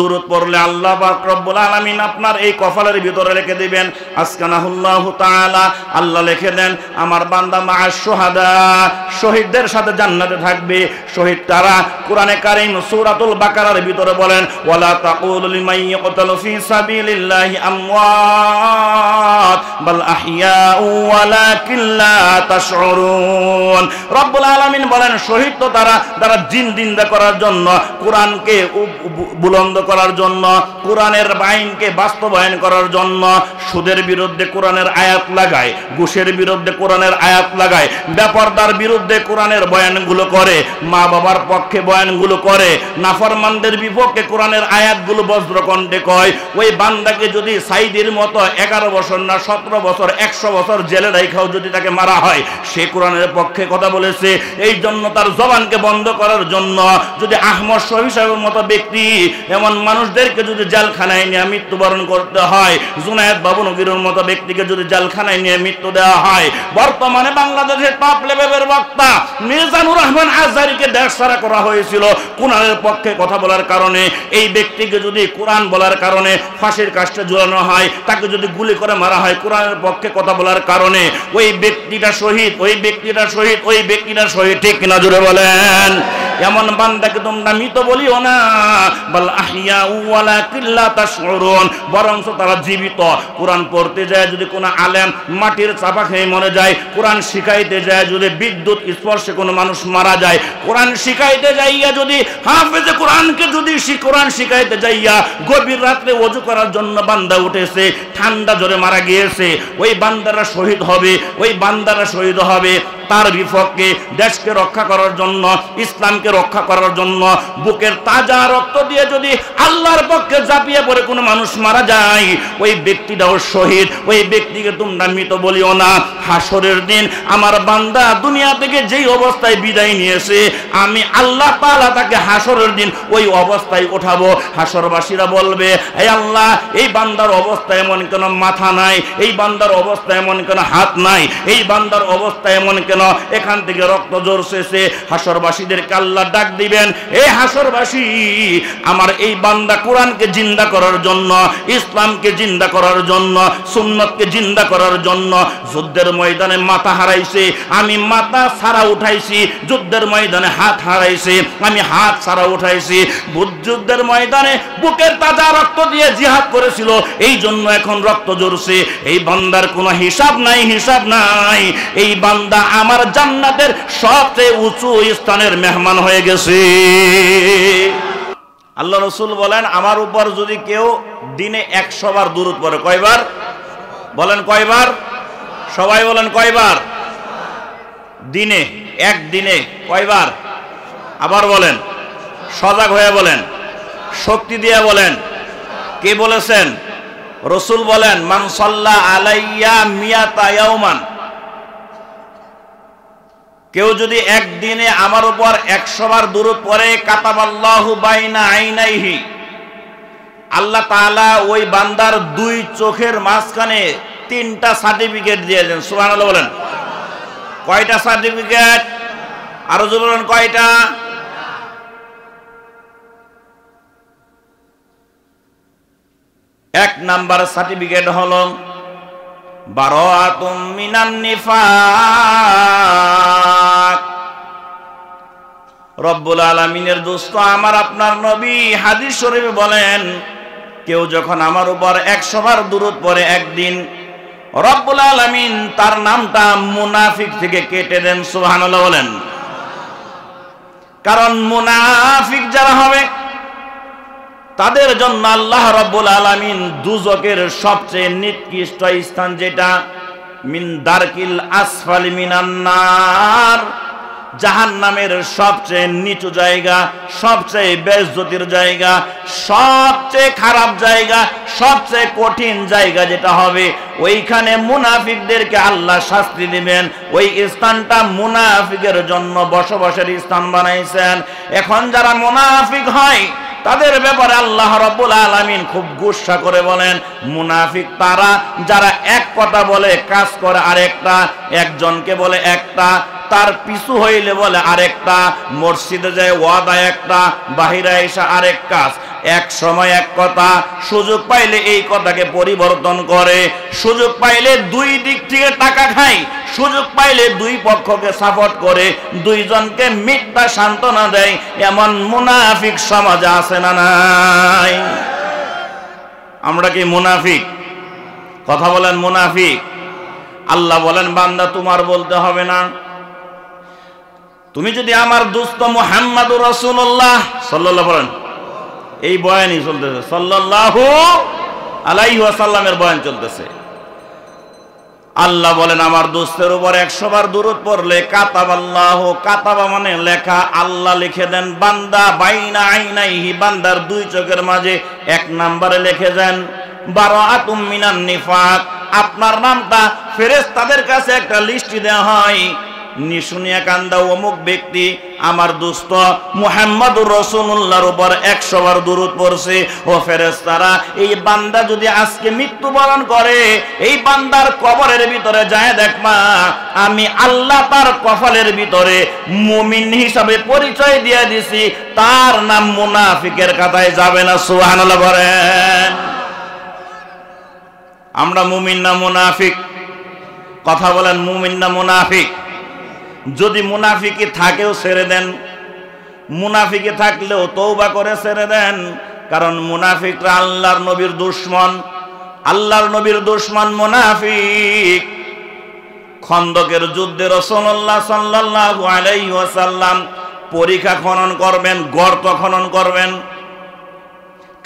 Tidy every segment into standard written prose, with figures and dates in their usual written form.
দুরূদ পড়লে আল্লাহ পাক রব্বুল আলামিন আপনার এই কপালের ভিতরে লিখে দিবেন আসকানাহুল্লাহু তাআলা। আল্লাহ লিখে দেন আমার বান্দা মা'আশ শুহাদা, শহীদদের সাথে জান্নাতে থাকবে। শহীদ তারা কোরআনে কারীম সূরাতুল বাকারার ভিতরে বলেন ওয়ালা তাকুলু লিমান ইয়াকতালু ফি সাবিলিল্লাহি আমওয়াত বাল আহইয়াউ ওয়ালাকিন লা তাশউরুন। রব্বুল আলামিন বলেন শহীদ তো তারা যারা জিন্দা করার জন্য, কোরআনকে বুলন্দ করার জন্য, কোরআনের আইনকে বাস্তবায়ন করার জন্য সুদের বিরুদ্ধে কোরআনের আয়াত লাগায়, ঘুষের বিরুদ্ধে কোরআনের আয়াত লাগায়, বেপরদার বিরুদ্ধে কোরআনের বয়ানগুলো করে, মা বাবার পক্ষে বয়ানগুলো করে, নাফরমানদের বিপক্ষে কোরআনের আয়াতগুলো বজ্রকণ্ঠে কয়। ওই বান্দাকে যদি সাইদির মতো 11 বছর না 17 বছর 100 বছর জেলে রাখাও যদি তাকে মারা হয়, সে কোরআনের পক্ষে কথা বলেছে। এই জন্য তার জবানকে বন্ধ করার জন্য যদি আহমদ শফি সাহেবের মতো ব্যক্তি, এমন মানুষদেরকে যদি জেলখানায় নিয়ে মৃত্যুবরণ করতে হয়, জুনায়েদ বাবু নগরীর মতো ব্যক্তিকে যদি জেলখানায় নিয়ে মৃত্যু দেওয়া হয়, বর্তমানে বাংলাদেশের টপ লেভেলের বক্তা মিজানুর রহমান আজহারীকে দেশ ছাড়া করা হয়েছিল কোরআনের পক্ষে কথা বলার কারণে। এই ব্যক্তিকে যদি কোরআন বলার কারণে ফাঁসির কাস্টে ঝুলানো হয়, তাকে যদি গুলি করে মারা হয় কোরআনের পক্ষে কথা বলার কারণে, ওই ব্যক্তিটা শহীদ, ওই ব্যক্তিটা শহীদ, ওই ব্যক্তিটা শহীদ। ঠিক কিনা জোরে বলেন? এমন বান্দাকে তোমরা মৃত বলিও না, বাল আহইয়াউ ওয়ালাকিন লা তাশউরুন, বরং তারা জীবিত। কোরআন পড়তে যায় যদি কোনো আলেম মাটির চাপা খেয়ে মরে যায়, কোরআন শিখাইতে যায় যদি বিদ্যুৎ স্পর্শে কোনো মানুষ মারা যায়, কোরআন শিখাইতে যাইয়া যদি হাফেজে কোরআনকে যদি কোরআন শিখাইতে যাইয়া গভীর রাত্রে ওযু করার জন্য বান্দা উঠেছে, ঠান্ডা জোরে মারা গিয়েছে, ওই বান্দারা শহীদ হবে, ওই বান্দারা শহীদ হবে। তার বিপক্ষে দেশকে রক্ষা করার জন্য, ইসলামকে রক্ষা করার জন্য বুকের তাজা রক্ত দিয়ে যদি আল্লাহর পক্ষে ঝাঁপিয়ে পড়ে কোনো মানুষ মারা যায়, ওই ব্যক্তিটাও শহীদ। ওই ব্যক্তিকে তোমরা মৃত বলিও না। হাসরের দিন আমার বান্দা দুনিয়া থেকে যেই অবস্থায় বিদায় নিয়েছে, আমি আল্লাহ তাআলা তাকে হাসরের দিন ওই অবস্থায় উঠাবো। হাসরবাসীরা বলবে এই আল্লাহ, এই বান্দার অবস্থা এমন কেন, মাথা নাই, এই বান্দার অবস্থা এমন কেন, হাত নাই, এই বান্দার অবস্থা এমন কেন, এখান থেকে রক্ত ঝরছে। হাসরবাসীদেরকে আল্লাহ ডাক দিবেন, এই হাসরবাসী, আমার এই বান্দা কোরআনকে জিন্দা করার জন্য, ইসলামকে জিন্দা করার জন্য, সুন্নতকে জিন্দা করার জন্য যুদ্ধের ময়দানে মাথা হারাইছে, আমি মাথা ছাড়া উঠাইছি। যুদ্ধের ময়দানে হাত হারাইছে, আমি হাত ছাড়া উঠাইছি। যুদ্ধের ময়দানে বুকের তাজা রক্ত দিয়ে জিহাদ করেছিল, এই জন্য এখন রক্ত ঝরছে। এই বান্দার কোনো হিসাব নাই, হিসাব নাই। এই বান্দা আমার জান্নাতের সবচেয়ে উঁচু স্থানের মেহমান হয়ে গেছে। আল্লাহ রাসূল বলেন আমার উপর যদি কেউ দিনে 100 বার দুরূদ পড়ে, কয়বার বলেন? কয়বার? সবাই বলেন কয়বার? দিনে, একদিনে কয়বার? আবার বলেন, সজাগ হয়ে বলেন, শক্তি দিয়ে বলেন। কে বলেছেন? রাসূল বলেন মান সাল্লা আলাইয়া মিয়াতা ইয়াওমান, কেউ যদি একদিনে আমার উপর 100 বার দুরূদ পড়ে, কাতাবাল্লাহু বাইনা আইনাইহি, আল্লাহ তাআলা ওই বান্দার 2 চোখের মাঝখানে 3টা সার্টিফিকেট দিয়ে দেন। সুবহানাল্লাহ বলেন। কয়টা সার্টিফিকেট? আরো জোরে বলেন, কয়টা? এক নাম্বার সার্টিফিকেট হলো বারাআতুম মিনান নিফাক। রব্বুল আলামিনের দোস্ত আমার আপনার নবী হাদিস শরীফে বলেন, কেউ যখন আমার উপর 100 বার দুরূদ পড়ে একদিন, রব্বুল আলামিন তার নামটা মুনাফিক থেকে কেটে দেন। সুবহানাল্লাহ বলেন। কারণ মুনাফিক যারা হবে তাদের জন্য আল্লাহ রাব্বুল আলামিন দুজকের সবচেয়ে নিকৃষ্ট স্থান, যেটা মিন দারকিল আসফালি মিনান নার, জাহান্নামের সবচেয়ে নিচু জায়গা, সবচেয়ে বেইজ্জতির জায়গা, সবচেয়ে খারাপ জায়গা, সবচেয়ে কঠিন জায়গা যেটা হবে, ওইখানে মুনাফিকদেরকে আল্লাহ শাস্তি দিবেন। ওই স্থানটা মুনাফিকের জন্য বসবাসের স্থান বানাইছেন। এখন যারা মুনাফিক হয় তাদের ব্যাপারে আল্লাহ রাব্বুল আলামিন খুব গুসা করে বলেন, মুনাফিক তারা যারা এক কথা বলে কাজ করে আরেকটা, একজনকে বলে একটা, তার পিছু হইলে বলে আরেকটা, মসজিদে যায় ওয়াদা একটা, বাহিরে এসে আরেক কাজ। এক সময় এক কথা, সুযোগ পাইলে এই কথাকে পরিবর্তন করে, সুযোগ পাইলে দুই দিক থেকে টাকা খায়, সুযোগ পাইলে দুই পক্ষকে সাপোর্ট করে, দুইজনকে মিথ্যা সান্ত্বনা দেয়। এমন মুনাফিক সমাজে আছে না নাই? আমরা কি মুনাফিক? কথা বলেন মুনাফিক। আল্লাহ বলেন বান্দা তোমার বলতে হবে না, তুমি যদি আমার দোস্ত মুহাম্মাদুর রাসূলুল্লাহ সাল্লাল্লাহু বলেন, এই বয়ানই চলতেছে, সাল্লাল্লাহু আলাইহি ওয়াসাল্লামের বয়ান চলতেছে। আল্লাহ বলেন আমার দোস্তের উপর 100 বার দুরূদ পড়লে কাতাবাল্লাহু, কাতাবা মানে লেখা, আল্লাহ লিখে দেন, বান্দা বাইনা আইনাইহি, বান্দার দুই চোখের মাঝে 1 নম্বরে লিখে দেন বারাআতুম মিনান নিফাক। আপনার নামটা ফেরেশতাদের কাছে একটা লিস্টি দেওয়া হয়, নিশুনিয়া কান্দা অমুক ব্যক্তি আমার দোস্ত মুহাম্মাদুর রাসূলুল্লাহর উপর 100 বার দুরূদ পড়ছে। ও ফেরেশতারা, এই বান্দা যদি আজকে মৃত্যুবরণ করে, এই বান্দার কবরের ভিতরে যায় দেখবা আমি আল্লাহ তার কপালের ভিতরে মুমিন হিসাবে পরিচয় দিয়ে দিছি, তার নাম মুনাফিকের খাতায় যাবে না। সুবহানাল্লাহ বলেন। আমরা মুমিন না মুনাফিক? কথা বলেন, মুমিন না মুনাফিক? যদি মুনাফিকি থাকেও ছেড়ে দেন, মুনাফিকি থাকলেও তওবা করে ছেড়ে দেন, কারণ মুনাফিকরা আল্লাহর নবীর দুশমন, আল্লাহর নবীর দুশমন মুনাফিক। খন্দকের যুদ্ধে রাসূলুল্লাহ সাল্লাল্লাহু আলাইহি ওয়াসাল্লাম পরিখা খনন করবেন, গর্ত খনন করবেন,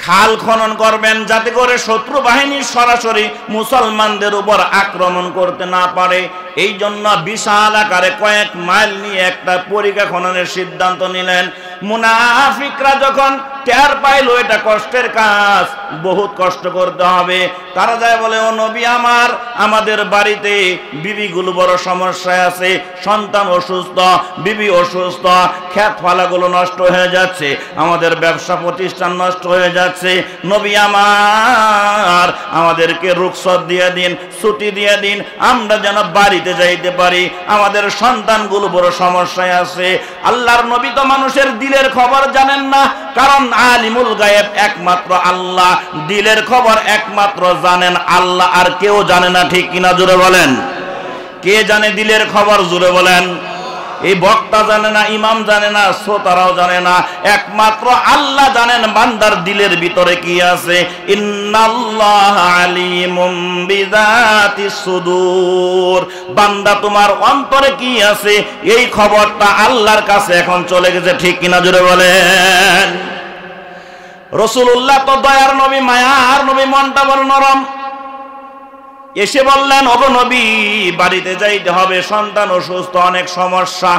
খাল খনন করবেন, যাতে করে শত্রু বাহিনী সরাসরি মুসলমানদের উপর আক্রমণ করতে না পারে। এই জন্য বিশাল আকারে কয়েক মাইল নিয়ে একটা পরিখা খননের সিদ্ধান্ত নিলেন। মুনাফিকরা যখন টের পাইল এটা কষ্টের কাজ, বহুত কষ্ট করতে হবে, তারা যায় বলে ও নবী আমার, আমাদের বাড়িতে বিবিগুলো বড় সমস্যায় আছে, সন্তান অসুস্থ, বিবি অসুস্থ, ক্ষেত ফালাগুলো নষ্ট হয়ে যাচ্ছে, আমাদের ব্যবসা প্রতিষ্ঠান নষ্ট হয়ে যাচ্ছে, নবী আমার আমাদেরকে রুখসত দিয়ে দিন, ছুটি দিয়ে দিন, আমরা যেন বাড়িতে যাইতে পারি, আমাদের সন্তানগুলো বড় সমস্যায় আছে। আল্লাহর নবী তো মানুষের দিলের খবর জানেন না, কারণ আলিমুল গায়েব একমাত্র আল্লাহ, দিলের খবর একমাত্র জানেন আল্লাহ, আর কেউ জানে না। ঠিক কিনা জোরে বলেন? কে জানে দিলের খবর? জোরে বলেন। এই বক্তা জানে না, ইমাম জানে না, শ্রোতারাও জানে না, একমাত্র আল্লাহ জানেন বান্দার দিলের ভিতরে কি আছে। ইন্নাল্লাহা আলিমুম বিযাতিস সুদূর, বান্দা তোমার অন্তরে কি আছে এই খবরটা আল্লাহর কাছে এখন চলে গেছে। ঠিক কিনা জোরে বলেন। রাসূলুল্লাহ তো দয়ার নবী, মায়ার নবী, মনটা বড় নরম। এসে বললেন ওগো নবী, বাড়িতে যাইতে হবে, সন্তান অসুস্থ, অনেক সমস্যা।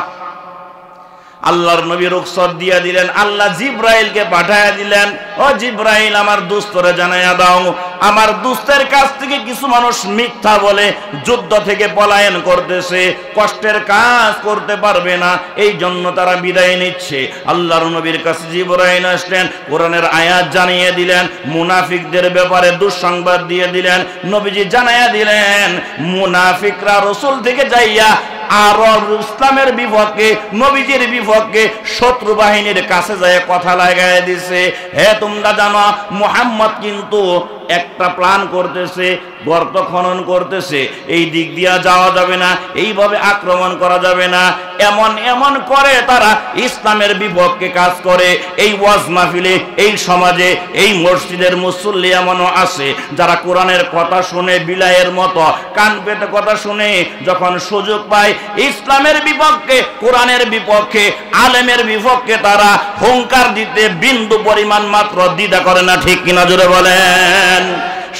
আল্লাহর নবী রুখসত দিয়ে দিলেন, আল্লাহ জিব্রাইলকে পাঠায়া দিলেন, ও জিব্রাইল আমার দোস্তরে জানাইয়া দাও, আমার দোস্তের কাছ থেকে কিছু মানুষ মিথ্যা বলে যুদ্ধ থেকে পলায়ন করতেছে, কষ্টের কাজ করতে পারবে না, এই জন্য তারা বিদায় নিচ্ছে। আল্লাহর নবীর কাছে জিব্রাইল আসলেন, কোরআনের আয়াত জানিয়ে দিলেন, মুনাফিকদের ব্যাপারে দুঃসংবাদ দিয়ে দিলেন। নবীজি জানাইয়া দিলেন মুনাফিকরা রাসূল থেকে যাইয়া আর ইসলামের বিপক্ষে, নবীজির বিপক্ষে শত্রু বাহিনীর কাছে যায় কথা লাগায় দিছে। হে তোমরা জানো মুহাম্মদ কিন্তু একটা প্ল্যান করতেছে, গর্ত খনন করতেছে, এই দিক দিয়া যাওয়া যাবে না, এইভাবে আক্রমণ করা যাবে না, এমন এমন করে তারা ইসলামের বিপক্ষে কাজ করে। এই ওয়াজ মাহফিলে, এই সমাজে, এই মসজিদের মুসল্লি এমনও আছে যারা কোরআনের কথা শুনে বিলায়ের মতো কান পেতে কথা শুনে, যখন সুযোগ পায় ইসলামের বিপক্ষে, কোরআনের বিপক্ষে, আলেমের বিপক্ষে তারা হুঙ্কার দিতে বিন্দু পরিমাণ মাত্র দ্বিধা করে না। ঠিক কিনা জোরে বলেন।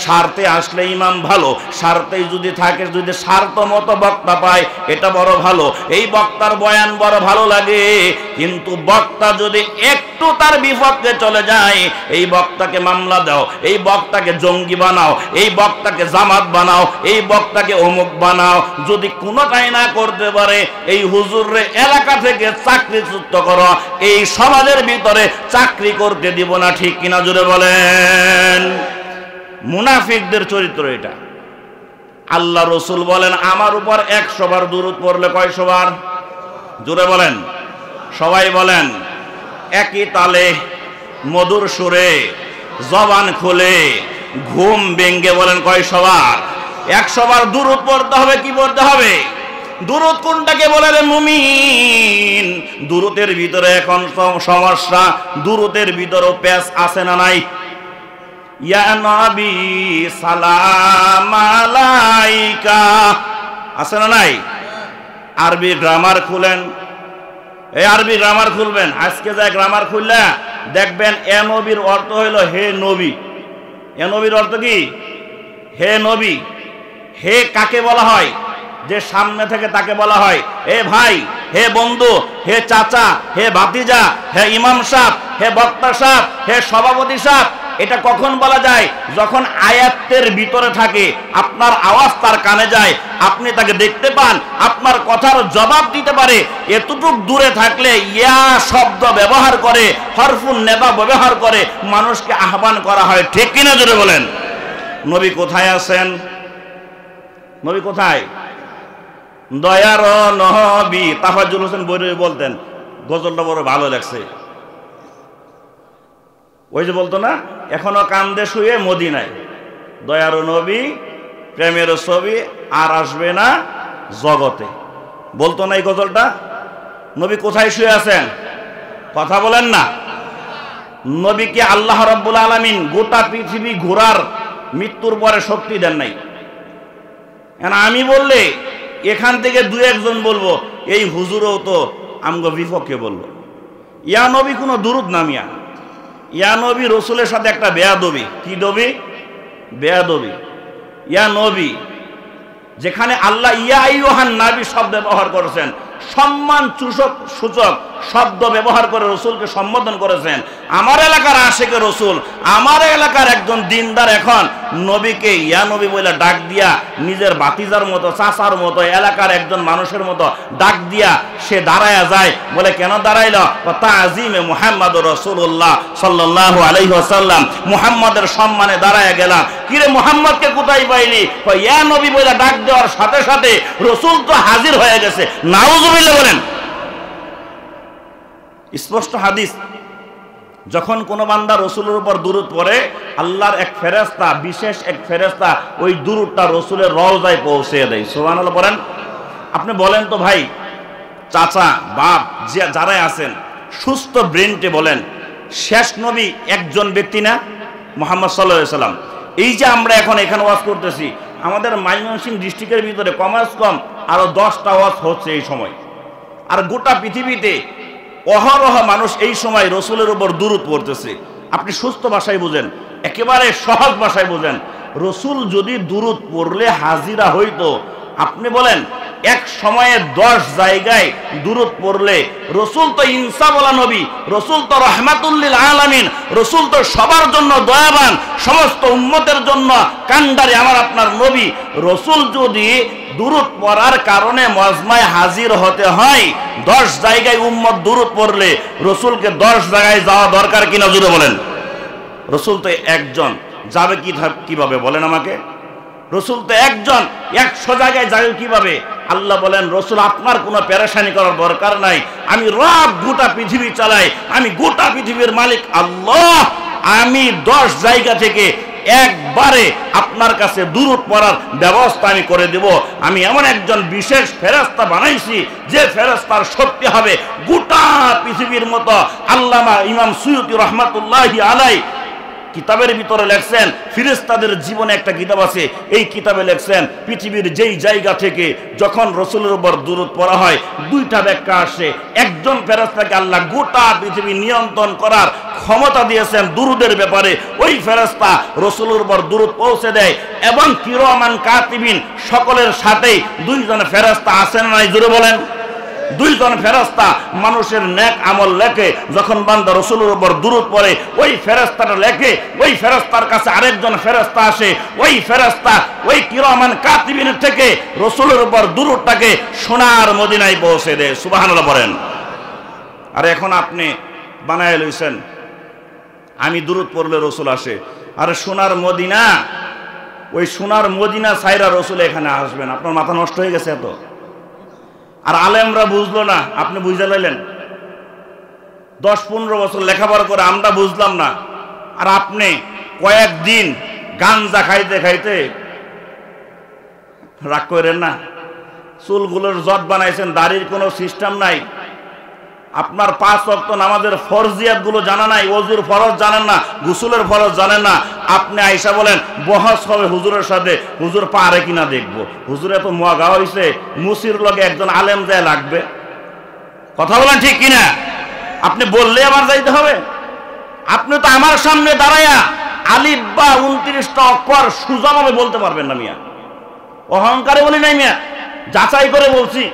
স্বার্থে আসলে ইমাম ভালো, স্বার্থেই যদি থাকে, যদি স্বার্থ মতো বক্তা পায় এটা বড় ভালো, এই বক্তার বয়ান বড় ভালো লাগে। কিন্তু বক্তা যদি একটু তার বিপক্ষে চলে যায়, এই বক্তাকে মামলা দাও, এই বক্তাকে জঙ্গি বানাও, এই বক্তাকে জামাত বানাও, এই বক্তাকে অমুক বানাও, যদি কোনোটাই না করতে পারে, এই হুজুরে এলাকা থেকে চাকরিচ্যুত করো, এই সমাজের ভিতরে চাকরি করতে দিব না। ঠিক কিনা জোরে বলেন। মুনাফিকদের চরিত্র এটা। আল্লাহ রসুল বলেন আমার উপর 100 বার দুরূদ পড়লে কয়শো বার? জোরে বলেন, সবাই বলেন। একই তালে মধুর সুরে জবান খুলে ঘুম ভেঙ্গে বলেন কয় সবার? 100 বার দুরূদ পড়তে হবে। কি পড়তে হবে? দুরূদ কোনটাকে বলে রে মুমিন? দুরূদের ভিতরে এখন সমস্যা, দুরূদের ভিতরেও প্যাচ আছে না নাই? ইয়া নবী সালাম আলাইকা আছে না নাই? আরবি গ্রামার খুলেন, এই আরবি গ্রামার খুলবেন। আজকে যা গ্রামার খুললা দেখবেন এ নবীর অর্থ হইল হে নবী। এ নবীর অর্থ কি? হে নবী। হে কাকে বলা হয়? যে সামনে থেকে তাকে বলা হয় এ ভাই, হে বন্ধু, হে চাচা, হে ভাতিজা, হে ইমাম সাহেব, হে বক্তা সাহেব, হে সভাপতি সাহেব। এটা কখন বলা যায়? যখন আয়াতের ভিতরে থাকে, আপনার আওয়াজ তার কানে যায়, আপনি তাকে দেখতে পান, আপনার কথার জবাব দিতে পারে। এতটুক দূরে থাকলে ইয়া শব্দ ব্যবহার করে, হরফুন নেদা ব্যবহার করে মানুষকে আহ্বান করা হয়। ঠিক কিনা জোরে বলেন? নবী কোথায় আছেন? নবী কোথায়? দয়ার নবী। তাফাজ্জুল হোসেন বৈরী বলতেন, গজলটা বড় ভালো লাগছে। ওই যে বলতো না, এখনো কান্দে শুয়ে মদিনায়, দয়ার নবী প্রেমের ছবি আর আসবে না জগতে। বলতো না এই গজলটা? নবী কোথায় শুয়ে আছেন? কথা বলেন না। নবীকে আল্লাহ রাব্বুল আলামিন গোটা পৃথিবী ঘোরার মৃত্যুর পরে শক্তি দেন নাই। আমি বললে এখান থেকে দু একজন বলবো এই হুজুরও তো আমগো বিপক্ষে বলবো। ইয়া নবী কোনো দুরূদ নামিয়া, ইয়া নবী রসুলের সাথে একটা বেয়াদবি। কি দবি? বেয়াদবি। ইয়া নবী যেখানে আল্লাহ ইয়া আইয়ুহান নবী শব্দ ব্যবহার করেছেন, সম্মান সূচক শব্দ ব্যবহার করে রসুলকে সম্বোধন করেছেন। আমার এলাকার আশেকে রসুল, আমার এলাকার একজন দিনদার এখন নবীকে ইয়া নবী বলে ডাক দিয়া নিজের ভাতিজার মতো, চাচার মতো, এলাকার একজন মানুষের মতো ডাক দিয়া সে দাঁড়ায়া যায়। বলে কেন দাঁড়াইল? তাজিমে মুহাম্মাদুর রাসূলুল্লাহ সাল্লাল্লাহু আলাইহি ওয়াসাল্লাম, মুহাম্মাদের সম্মানে দাঁড়ায়া গেলাম। কিরে মুহাম্মদকে কোথায় পাইলি? ইয়া নবী বলে ডাক দেওয়ার সাথে সাথে রসুল তো হাজির হয়ে গেছে। নাউযুবিল্লাহ বলেন। স্পষ্ট হাদিস, যখন কোন বান্দা রসুলের উপর দুরূদ পড়ে, আল্লাহর এক ফেরেশতা, বিশেষ এক ফেরেশতা ওই দুরূদটা রসুলের রওজায় পৌঁছে দেয়। সুবহানাল্লাহ বলেন। আপনি বলেন তো ভাই, চাচা, বাপ যারাই আছেন, সুস্থ ব্রেনটে বলেন, শেষ নবী একজন ব্যক্তি না? মুহাম্মদ সাল্লাল্লাহু আলাইহি সাল্লাম। এই যে আমরা এখন এখানে ওয়াজ করতেছি, আমাদের ময়মনসিংহ ডিস্ট্রিক্টের ভিতরে কমাস কম আরো 10টা ওয়াজ হচ্ছে এই সময়। আর গোটা পৃথিবীতে অহরহ মানুষ এই সময় রসুলের উপর দুরূদ পড়তেছে। আপনি সুস্থ ভাষায় বুঝেন, একেবারে সহজ ভাষায় বুঝেন। রসুল যদি দুরূদ পড়লে হাজিরা হইতো, আপনি বলেন এক সময়ে 10 জায়গায় দুরূদ পড়লে, রসুল তো ইনসাফওয়ালা নবী, রসুল তো রাহমাতুল লিল আলামিন, রসুল তো সবার জন্য দয়াবান, সমস্ত উম্মতের জন্য কান্ডারি আমার আপনার নবী। রসুল যদি দুরূদ পড়ার কারণে মজমায় হাজির হতে হয়, 10 জায়গায় উম্মত দুরূদ পড়লে রসুলকে 10 জায়গায় যাওয়া দরকার কিনা জুড়ে বলেন? রসুল তো একজন, যাবে কিভাবে বলেন আমাকে? রসুল তো একজন, 100 জায়গায় যাবে কিভাবে? আল্লাহ বলেন রসুল আপনার কোনো পেরেশানি করার দরকার নাই, আমি রব গোটা পৃথিবী চালাই, আমি গোটা পৃথিবীর মালিক আল্লাহ, আমি 10 জায়গা থেকে একবারে আপনার কাছে দুরূদ পড়ার ব্যবস্থা আমি করে দেব। আমি এমন একজন বিশেষ ফেরেশতা বানাইছি যে ফেরেশতার শক্তি হবে গোটা পৃথিবীর মতো। আল্লামা ইমাম সুয়ুতি রাহমাতুল্লাহি আলাইহি কিতাবের ভিতরে লেখছেন, ফেরেশতাদের জীবনে একটা কিতাব আছে, এই কিতাবে লেখছেন পৃথিবীর যেই জায়গা থেকে যখন রসুলের উপর দুরূদ পড়া হয়, 2টা ব্যাখ্যা আসে। একজন ফেরেশতাকে আল্লাহ গোটা পৃথিবী নিয়ন্ত্রণ করার ক্ষমতা দিয়েছেন দুরূদের ব্যাপারে। ওই ফেরেশতা রসুলের উপর দুরূদ পৌঁছে দেয়, এবং কিরামান কাতিবিন সকলের সাথেই 2 জন ফেরেশতা আছেন নাই জুড়ে বলেন? 2 জন ফেরেশতা মানুষের নেক আমল লেখে। যখন বান্দা রসুলের উপর দুরূদ পড়ে, ওই ফেরেশতাটা লেখে, ওই ফেরেশতার কাছে আরেকজন ফেরেশতা আসে, ওই ফেরেশতা ওই কিরামান কাতিবিনের থেকে রসুলের উপর দুরূদটাকে সোনার মদিনায় পৌঁছে দেয়। সুবহানাল্লাহ বলেন। আর এখন আপনি বানায় লইছেন আমি দুরূদ পড়লে রসুল আসে। আর সোনার মদিনা, ওই সোনার মদিনা ছাইরা রসুল এখানে আসবেন। আপনার মাথা নষ্ট হয়ে গেছে এত? আর আলেমরা বুঝলো না, আপনি বুঝে লাইলেন। 10-15 বছর লেখাপড়া করে আমরা বুঝলাম না, আর আপনি কয়েকদিন গাঞ্জা খাইতে খাইতে রাগ করেন না। চুলগুলোর জট বানাইছেন, দাড়ির কোনো সিস্টেম নাই, আপনার 5 ওয়াক্ত নামাজের ফরজিয়াত গুলো জানা নাই, ওযুর ফরজ জানেন না, গোসলের ফরজ জানেন না। আপনি আইসা বলেন বহস হবে হুজুরের সাথে, হুজুর পারে কিনা দেখবো। হুজুর এত মগা হইছে, মুসির লগে একজন আলেম যায় লাগবে। কথা বলেন ঠিক কিনা? আপনি বললে আমার যাইতে হবে? আপনি তো আমার সামনে দাঁড়াইয়া আলিফ বা 29টা অক্ষর সুজাভাবে বলতে পারবেন না মিয়া। অহংকারে বলি নাই মিয়া, যাচাই করে বলছি।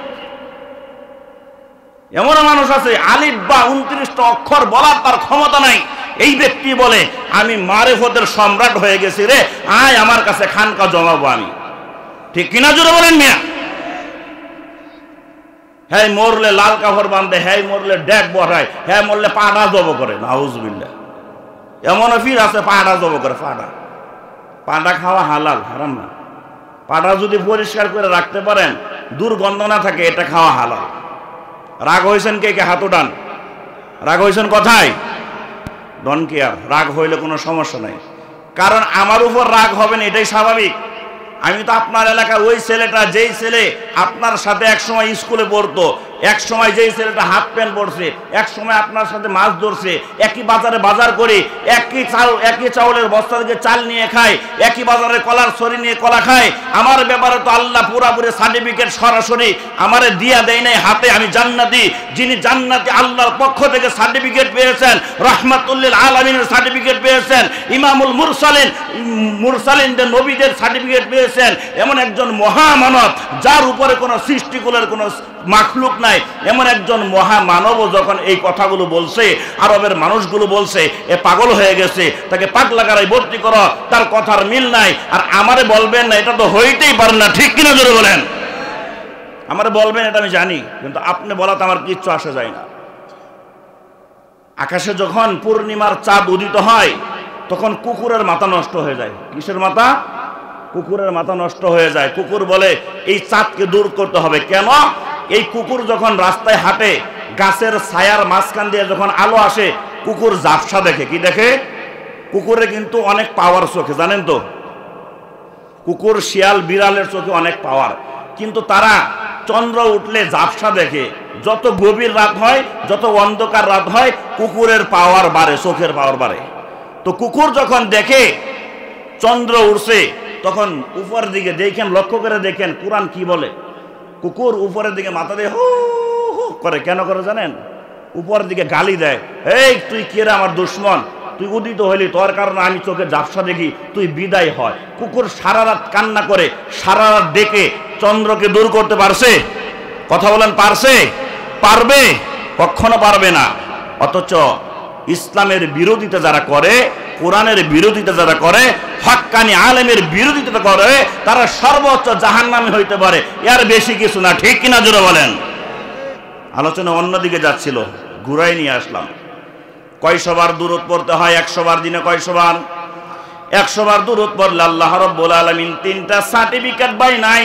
এমন মানুষ আছে আলিফ বা 29টা অক্ষর বলার তার ক্ষমতা নাই, এই ব্যক্তি বলে আমি মারেফতের সম্রাট হয়ে গেছি রে, আয় আমার কাছে খানকা জমাবো আমি। ঠিক কিনা জোরে বলেন মিয়া? হ্যাঁ মরলে লাল কাপড় বাঁধে, হ্যাঁ মরলে ডেক বড়ায়, হ্যাঁ মরলে পাড়া জব করে। নাউজুবিল্লাহ, এমন ফির আছে পাড়া জব করে। পাড়া খাওয়া হালাল, হারাম না। পাড়া যদি পরিষ্কার করে রাখতে পারেন, দুর্গন্ধ না থাকে, এটা খাওয়া হালাল। রাগ হয়েছেন কে কে? হাত উঠান। রাগ হয়েছেন কথায়? ডন কেয়ার। রাগ হইলে কোনো সমস্যা নাই, কারণ আমার উপর রাগ হবেন এটাই স্বাভাবিক। আমি তো আপনার এলাকার ওই ছেলেটা, যেই ছেলে আপনার সাথে একসময় স্কুলে পড়তো, এক সময় যেই ছেলেটা হাফ প্যান্ট পরছে, এক সময় আপনার সাথে মাছ ধরছে, একই বাজারে বাজার করে, একই চাউলের বস্তা থেকে চাল নিয়ে খায়, একই বাজারে কলার ছড়ি নিয়ে কলা খায়। আমার ব্যাপারে তো আল্লাহ পুরাপুরি সার্টিফিকেট সরাসরি আমারে দিয়া দেয় নাই হাতে, আমি জান্নাতি। যিনি জান্নাতি আল্লাহর পক্ষ থেকে সার্টিফিকেট পেয়েছেন, রাহমাতুল্লিল আলামিনের সার্টিফিকেট পেয়েছেন, ইমামুল মুরসালিনদের নবীদের সার্টিফিকেট পেয়েছেন, এমন একজন মহামানব যার উপরে কোনো সৃষ্টিকুলের কোনো মাখলুক নাই, এমন একজন মহামানব যখন এই কথাগুলো বলছে, আরবের মানুষগুলো বলছে এ পাগল হয়ে গেছে, তাকে পাগলা গারায় ভর্তি করো, তার কথার মিল নাই। আর আমারে বলবেন না, এটা তো হইতেই পারে না। ঠিক কিনা জোরে বলেন? আমারে বলবেন এটা আমি জানি, কিন্তু আপনি বলাতে আমার কিচ্ছু আসে যায় না। আকাশে যখন পূর্ণিমার চাঁদ উদিত হয়, তখন কুকুরের মাথা নষ্ট হয়ে যায়। কিসের মাথা? কুকুরের মাথা নষ্ট হয়ে যায়। কুকুর বলে এই চাঁদকে দূর করতে হবে। কেন? এই কুকুর যখন রাস্তায় হাঁটে, গাছের ছায়ার মাঝখান দিয়ে যখন আলো আসে, কুকুর ঝাপসা দেখে। কি দেখে? কুকুরে কিন্তু অনেক পাওয়ার চোখে, জানেন তো? কুকুর, শিয়াল, বিড়ালের চোখে অনেক পাওয়ার, কিন্তু তারা চন্দ্র উঠলে ঝাপসা দেখে। যত গভীর রাত হয়, যত অন্ধকার রাত হয়, কুকুরের পাওয়ার বাড়ে, চোখের পাওয়ার বাড়ে। তো কুকুর যখন দেখে চন্দ্র উঠছে, তখন উপরের দিকে দেখেন, লক্ষ্য করে দেখেন কুরআন কি বলে। কুকুর উপরের দিকে মাথা দিয়ে হু হু করে। কেন করে জানেন? উপরের দিকে গালি দেয়, এই তুই কে রে আমার দুশ্মন, তুই উদিত হইলি, তোর কারণে আমি চোখে ঝাপসা দেখি, তুই বিদায় হয়। কুকুর সারা রাত কান্না করে, সারা রাত ডেকে চন্দ্রকে দূর করতে পারছে? কথা বলেন, পারছে? পারবে? কখনো পারবে না। অথচ ইসলামের বিরোধিতা যারা করে, কোরআনের বিরোধিতা যারা করে, হক্কানি আলেমের বিরোধিতা করে, তারা সর্বোচ্চ জাহান্নামী হইতে পারে, এর বেশি কিছু না। ঠিক কিনা জোরে বলেন? আলোচনা অন্যদিকে যাচ্ছিল, ঘুরাই নিয়ে আসলাম। কয়শো বার দুরূদ পড়তে হয়? 100 বার। দিনে কয়শো বার? 100 বার দুরূদ পড়লে আল্লাহ রাব্বুল আলামিন 3টা সার্টিফিকেট নাই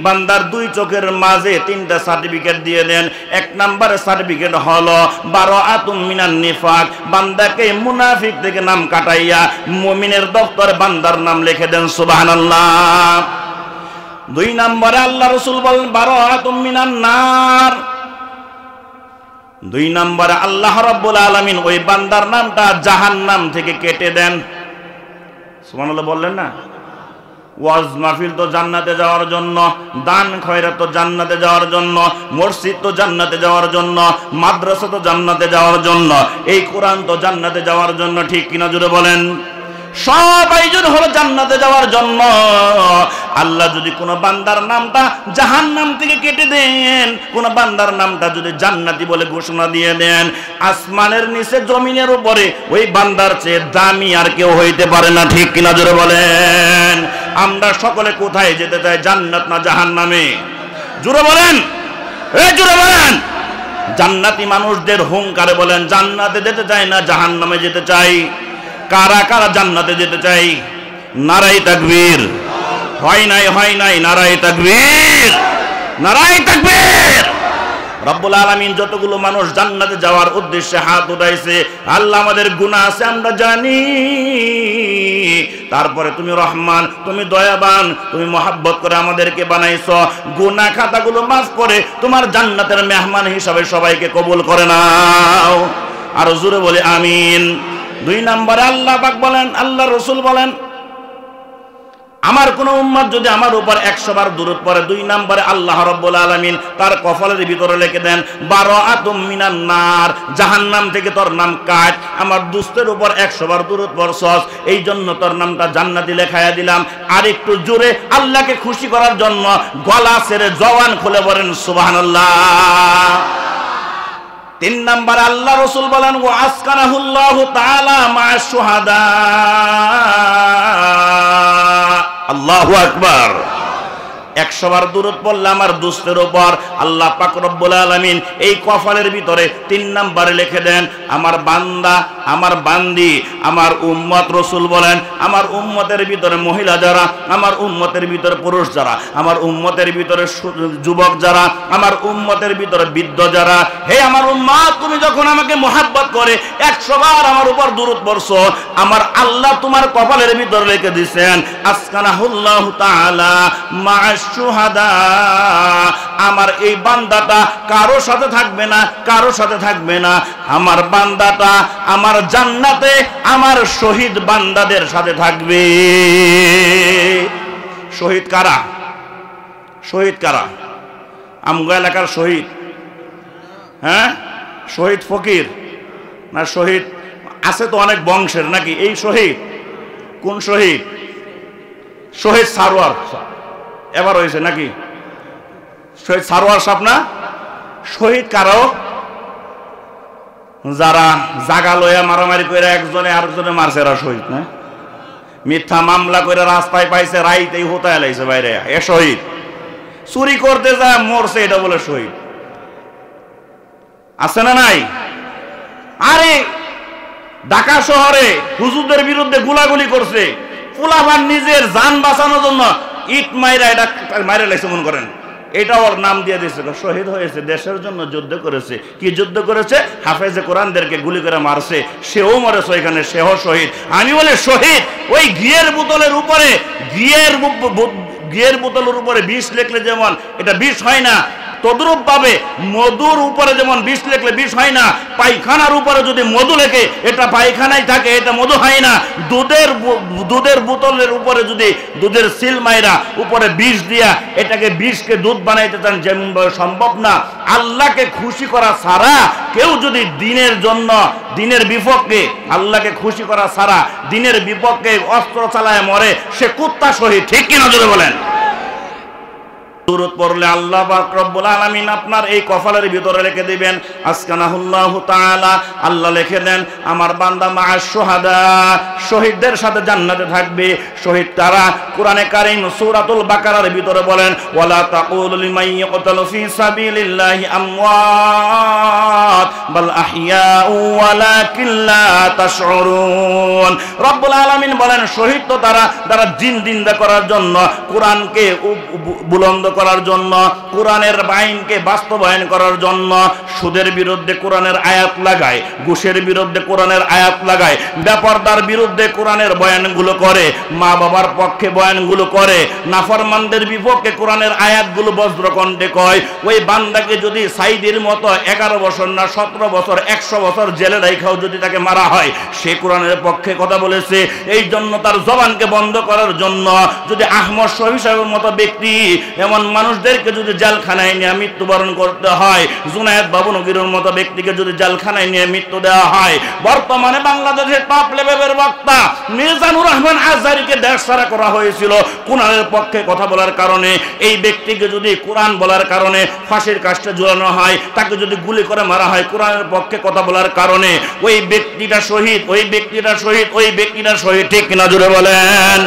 বান্দার 2 চোখের মাঝে 3টা সার্টিফিকেট দিয়ে দেন। 1 নম্বরের সার্টিফিকেট হলো বারাআতুম মিনান নিফাক, বান্দাকে মুনাফিক থেকে নাম কাটাইয়া মুমিনের দপ্তরে বান্দার নাম লিখে দেন। সুবহানাল্লাহ। 2 নম্বরে আল্লাহ রাসূল বলেন বারাআতুম মিনান নার। 2 নম্বরে আল্লাহ রাব্বুল আলামিন ওই বান্দার নামটা জাহান্নাম থেকে কেটে দেন। সুবহানাল্লাহ বললেন না? ওয়াজ মাহফিল তো জান্নাতে যাওয়ার জন্য, দান খয়রাত তো জান্নাতে যাওয়ার জন্য, মসজিদ তো জান্নাতে যাওয়ার জন্য, মাদ্রাসা তো জান্নাতে যাওয়ার জন্য, এই কোরআন তো জান্নাতে যাওয়ার জন্য। ঠিক কিনা জোরে বলেন? সব আয়োজন হলো জান্নাতে যাওয়ার জন্য। আল্লাহ যদি কোনো বান্দার নামটা জাহান্নাম থেকে কেটে দেন, কোন বান্দার নামটা যদি জান্নাতি বলে ঘোষণা দিয়ে দেন, আসমানের নিচে জমিনের উপরে ওই বান্দার চেয়ে দামি আর কেউ হইতে পারে না। ঠিক কিনা জোরে বলেন? আমরা সকলে কোথায় যেতে চাই? জান্নাত না জাহান্নামে? জোরে বলেন, জোরে বলেন। জান্নাতি মানুষদের হুঙ্কারে বলেন, জান্নাতে যেতে চাই না জাহান্নামে যেতে চাই? কারা কারা জান্নাতে যেতে চাই? নারায়ে তাকবীর। হয় নাই, নারায়ে তাকবীর, নারায়ে তাকবীর। রব্বুল আলামিন যতগুলো মানুষ জান্নাতে যাওয়ার উদ্দেশ্যে হাত উঠাইছে, আল্লাহ আমাদের গুনাহ আছে আমরা জানি, তারপরে তুমি রহমান, তুমি দয়াবান, তুমি মহব্বত করে আমাদেরকে বানাইছো, গুনাহ খাতাগুলো মাফ করে তোমার জান্নাতের মেহমান হিসাবে সবাইকে কবুল করে নাও। আর জোরে বলে আমিন। 2 নম্বরে আল্লাহ পাক বলেন, আল্লাহ রাসূল বলেন, আমার কোন উম্মত যদি আমার উপর 100 বার দুরূদ পড়ে, 2 নম্বরে আল্লাহ রাব্বুল আলামিন তার কপালের ভিতরে লিখে দেন বারাআতুম মিনান নার, জাহান্নাম থেকে তোর নাম কাট। আমার দোস্তের উপর 100 বার দুরূদ পড়ছস, এই জন্য তোর নামটা জান্নাতি লেখায়া দিলাম। আর একটু জোরে আল্লাহকে খুশি করার জন্য গলা ছেড়ে জবান খুলে বলেন সুবহানাল্লাহ। 3 নম্বর আল্লাহ রাসূল বলেন ওয়া আসকানাহুল্লাহু তাআলা মা'আশ শুহাদা। আল্লাহু আকবার। 100 বার দুরূদ পড়লে আমার দোস্তের উপর আল্লাহ পাক রব্বুল আলামিন এই কপালের ভিতরে 3 নম্বরে লিখে দেন আমার বান্দা, আমার বান্দি, আমার উম্মত। রাসূল বলেন আমার উম্মতের ভিতরে মহিলা যারা, আমার উম্মতের ভিতরে পুরুষ যারা, আমার উম্মতের ভিতরে যুবক যারা, আমার উম্মতের ভিতরে বৃদ্ধ যারা, হে আমার উম্মত, তুমি যখন আমাকে মহব্বত করে 100 বার আমার উপর দুরূদ পড়ছো, আমার আল্লাহ তোমার কপালের ভিতরে লিখে দিবেন আসকানাহুল্লাহু তাআলা মা'আশ শুহাদা। আমার এই বান্দাটা কারো সাথে থাকবে না, কারো সাথে থাকবে না, আমার বান্দাটা আমার জান্নাতে আমার শহীদ বান্দাদের সাথে থাকবে। শহীদ কারা? শহীদ কারা? আমগো এলাকার শহীদ? হ্যাঁ, শহীদ ফকির না শহীদ আছে তো অনেক বংশের নাকি? এই শহীদ কোন শহীদ? শহীদ সারোয়ার এবার হয়েছে নাকি? শহীদ সারোয়ার সাহেব না? শহীদ কারো? যারা জাগা লইয়া মারামারি করে একজনে আরেকজনে মারছে, এরা শহীদ না? মিথ্যা মামলা করে রাস্তায় পাইছে, রাইতেই হোতায় লাইছে বাইরে, এ শহীদ। চুরি করতে যায় মরছে, এটা বলে শহীদ। আছে না নাই? আরে ঢাকা শহরে হুজুরদের বিরুদ্ধে গুলাগুলি করছে, পোলাপান নিজের জান বাঁচানোর জন্য ইট মাইরা এটা মাইরা লাইছে মনে করেন, এটা ওর নাম দিয়ে দিয়েছে, শহীদ হয়েছে, দেশের জন্য যুদ্ধ করেছে। কি যুদ্ধ করেছে? হাফেজে কোরআনদেরকে গুলি করে মারছে, সেও মরেছে ওইখানে, সেও শহীদ। আমি বলে শহীদ ওই ঘিয়ের বোতলের উপরে, ঘিয়ের বোতলের উপরে বিষ লিখলে যেমন এটা বিষ হয় না, তদ্রূপ ভাবে মধুর উপরে যেমন বিষ লিখলে বিষ হয় না, পায়খানার উপরে যদি মধু লেখে এটা পায়খানায় থাকে, এটা মধু হয় না। দুধের বোতলের উপরে যদি দুধের সিল মাইরা উপরে বিষ দিয়া এটাকে বিষকে দুধ বানাইতে চান, যেমন সম্ভব না। আল্লাহকে খুশি করা ছাড়া কেউ যদি দিনের জন্য, দিনের বিপক্ষে, আল্লাহকে খুশি করা ছাড়া দিনের বিপক্ষে অস্ত্র চালায় মরে, সে কুত্তা শহীদ। ঠিক কিনা জোরে বলেন? দুরূদ পড়লে আল্লাহ পাক রব্বুল আলামিন আপনার এই কপালের ভিতরে লিখে দিবেন আসকানাহুল্লাহু তাআলা। আল্লাহ লিখে দেন আমার বান্দা মা'আশ শুহাদা, শহীদদের সাথে জান্নাতে থাকবে। শহীদ কারা? কোরআনে কারীম সূরাতুল বাকারার ভিতরে বলেন ওয়ালা তাকুলু লিমান ইয়াকতালু ফি সাবিলিল্লাহি আমওয়াত বাল আহইয়াউ ওয়ালাকিন লা তাশউরুন। রব্বুল আলামিন বলেন শহীদ তো তারা যারা জিন্দা করার জন্য, কোরআনকে বুলন্দ করার জন্য, কোরআনের আইনকে বাস্তবায়ন করার জন্য সুদের বিরুদ্ধে কোরআনের আয়াত লাগায়, ঘুষের বিরুদ্ধে কোরআনের আয়াত লাগায়, বেপরদার বিরুদ্ধে কোরআনের বয়ানগুলো করে, মা বাবার পক্ষে বয়ানগুলো করে, নাফরমানদের বিপক্ষে কোরআনের আয়াতগুলো বজ্রকণ্ঠে কয়। ওই বান্দাকে যদি সাইদের মতো 11 বছর না 17 বছর 100 বছর জেলে রাখাও যদি তাকে মারা হয়, সে কোরআনের পক্ষে কথা বলেছে। এই জন্য তার জবানকে বন্ধ করার জন্য যদি আহমদ শহীদ সাহেবের মতো ব্যক্তি, এমন মানুষদেরকে যদি জেলখানায় নিয়ে মৃত্যুবরণ করতে হয়, জুনায়েদ বাবুনগীরের মতো ব্যক্তিকে যদি জেলখানায় নিয়ে মৃত্যু দেওয়া হয়, বর্তমানে বাংলাদেশের টপ লেভেলের বক্তা মিজানুর রহমান আজহারীকে দেশ ছাড়া করা হয়েছিল কোরআনের পক্ষে কথা বলার কারণে। এই ব্যক্তিকে যদি কোরআন বলার কারণে ফাঁসির কাস্টে ঝুলানো হয়, তাকে যদি গুলি করে মারা হয় কোরআনের পক্ষে কথা বলার কারণে, ওই ব্যক্তিটা শহীদ, ওই ব্যক্তিটা শহীদ, ওই ব্যক্তিটা শহীদ। ঠিক কিনা জোরে বলেন?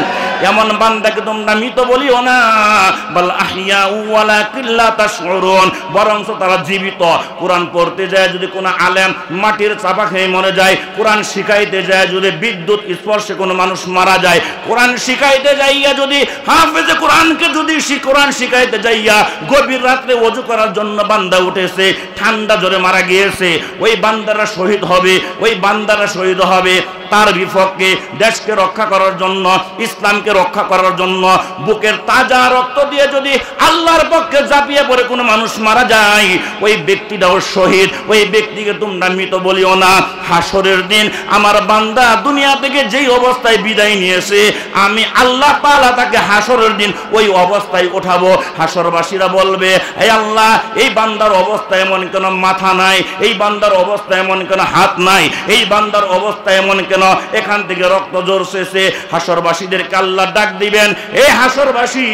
এমন বান্দাকে তোমরা মৃত বলিও না, বাল আহিয়াউ ওয়ালাকিন লা তাশউরুন, বরং তারা জীবিত। কোরআন পড়তে যায় যদি কোনো আলেম মাটির চাপা খেয়ে মরে যায়, কোরআন শিখাইতে যায় যদি বিদ্যুৎ স্পর্শে কোনো মানুষ মারা যায়, কোরআন শিখাইতে যাইয়া যদি হাফেজে কোরআনকে যদি কোরআন শিখাইতে যাইয়া গভীর রাত্রে ওযু করার জন্য বান্দা উঠেছে, ঠান্ডা জ্বরে মারা গিয়েছে, ওই বান্দারা শহীদ হবে, ওই বান্দারা শহীদ হবে। তার বিপক্ষে দেশকে রক্ষা করার জন্য, ইসলামকে রক্ষা করার জন্য বুকের তাজা রক্ত দিয়ে যদি আল্লাহর পক্ষে ঝাঁপিয়ে পড়ে কোনো মানুষ মারা যায়, ওই ব্যক্তিটাও শহীদ। ওই ব্যক্তিকে তোমরা মৃত বলিও না। হাসরের দিন আমার বান্দা দুনিয়া থেকে যেই অবস্থায় বিদায় নিয়েছে, আমি আল্লাহ তাআলা তাকে হাসরের দিন ওই অবস্থায় উঠাবো। হাসরবাসীরা বলবে, হে আল্লাহ, এই বান্দার অবস্থা এমন কেন মাথা নাই, এই বান্দার অবস্থা এমন কেন হাত নাই, এই বান্দার অবস্থা এমন কেন এখান থেকে রক্ত ঝরছে। হাসরবাসীদেরকে আল্লাহ ডাক দিবেন, এই হাসরবাসী,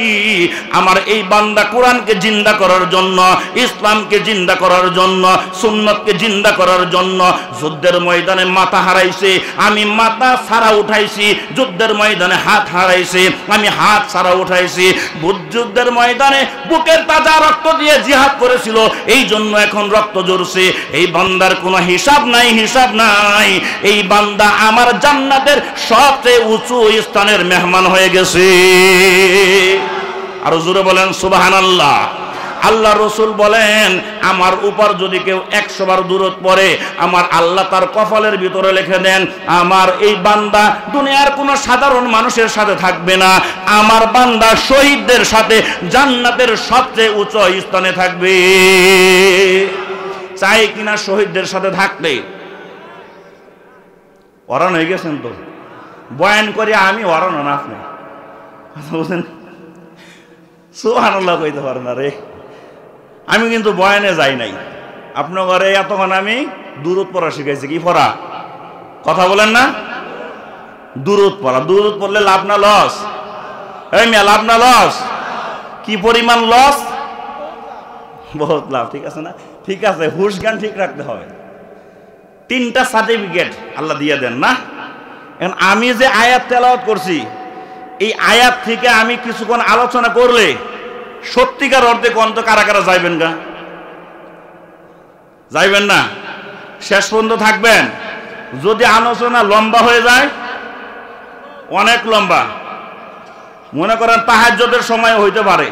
আমার এই বান্দা কোরআনকে জিন্দা করার জন্য, ইসলামকে জিন্দা করার জন্য, সুন্নতকে জিন্দা করার জন্য যুদ্ধের ময়দানে মাথা হারাইছে, আমি মাথা ছাড়া উঠাইছি। যুদ্ধের ময়দানে হাত হারাইছে, আমি হাত ছাড়া উঠাইছি। যুদ্ধের ময়দানে বুকের তাজা রক্ত দিয়ে জিহাদ করেছিল, এই জন্য এখন রক্ত ঝরছে। এই বান্দার কোনো হিসাব নাই, হিসাব নাই। এই বান্দা আমার জান্নাতের সবচেয়ে উঁচু স্থানের মেহমান হয়ে গেছে। আর জোরে বলেন সুবহানাল্লাহ। আল্লাহ রসুল বলেন, আমার উপর যদি কেউ 100 বার দুরূদ পড়ে, আমার আল্লাহ তার কপালের ভিতরে লিখে দেন, আমার এই বান্দা দুনিয়ার কোনো সাধারণ মানুষের সাথে থাকবে না, আমার বান্দা শহীদদের সাথে জান্নাতের সবচেয়ে উচ্চ স্থানে থাকবে। চাই কিনা শহীদদের সাথে থাকতে? ওরান হয়ে গেছেন তো, বয়ান করে আমি ওরান না, আপনি কথা বলছেন সুবহানাল্লাহ কইতে পারেন না রে। আমি কিন্তু বয়ানে যাই নাই, আপনার ঘরে এতক্ষণ আমি দুরূদ পড়া শিখাইছি। কি পড়া? কথা বলেন না, দুরূদ পড়া। দুরূদ পড়লে লাভ না লস? এই মিয়া, লাভ না লস? কি পরিমাণ লস? বহুত লাভ। ঠিক আছে না? ঠিক আছে, হুশ জ্ঞান ঠিক রাখতে হবে। 3টা সার্টিফিকেট আল্লাহ দিয়ে দেন না। এখন আমি যে আয়াত তেলাওয়াত করছি, এই আয়াত থেকে আমি কিছুক্ষণ আলোচনা করলে সত্যিকার অর্থে কন্ত কারা কারা যাইবেন গা? যাইবেন না? শেষ পর্যন্ত থাকবেন? যদি আলোচনা লম্বা হয়ে যায়, অনেক লম্বা, মনে করেন তাহাজ্জুদের সময় হইতে পারে,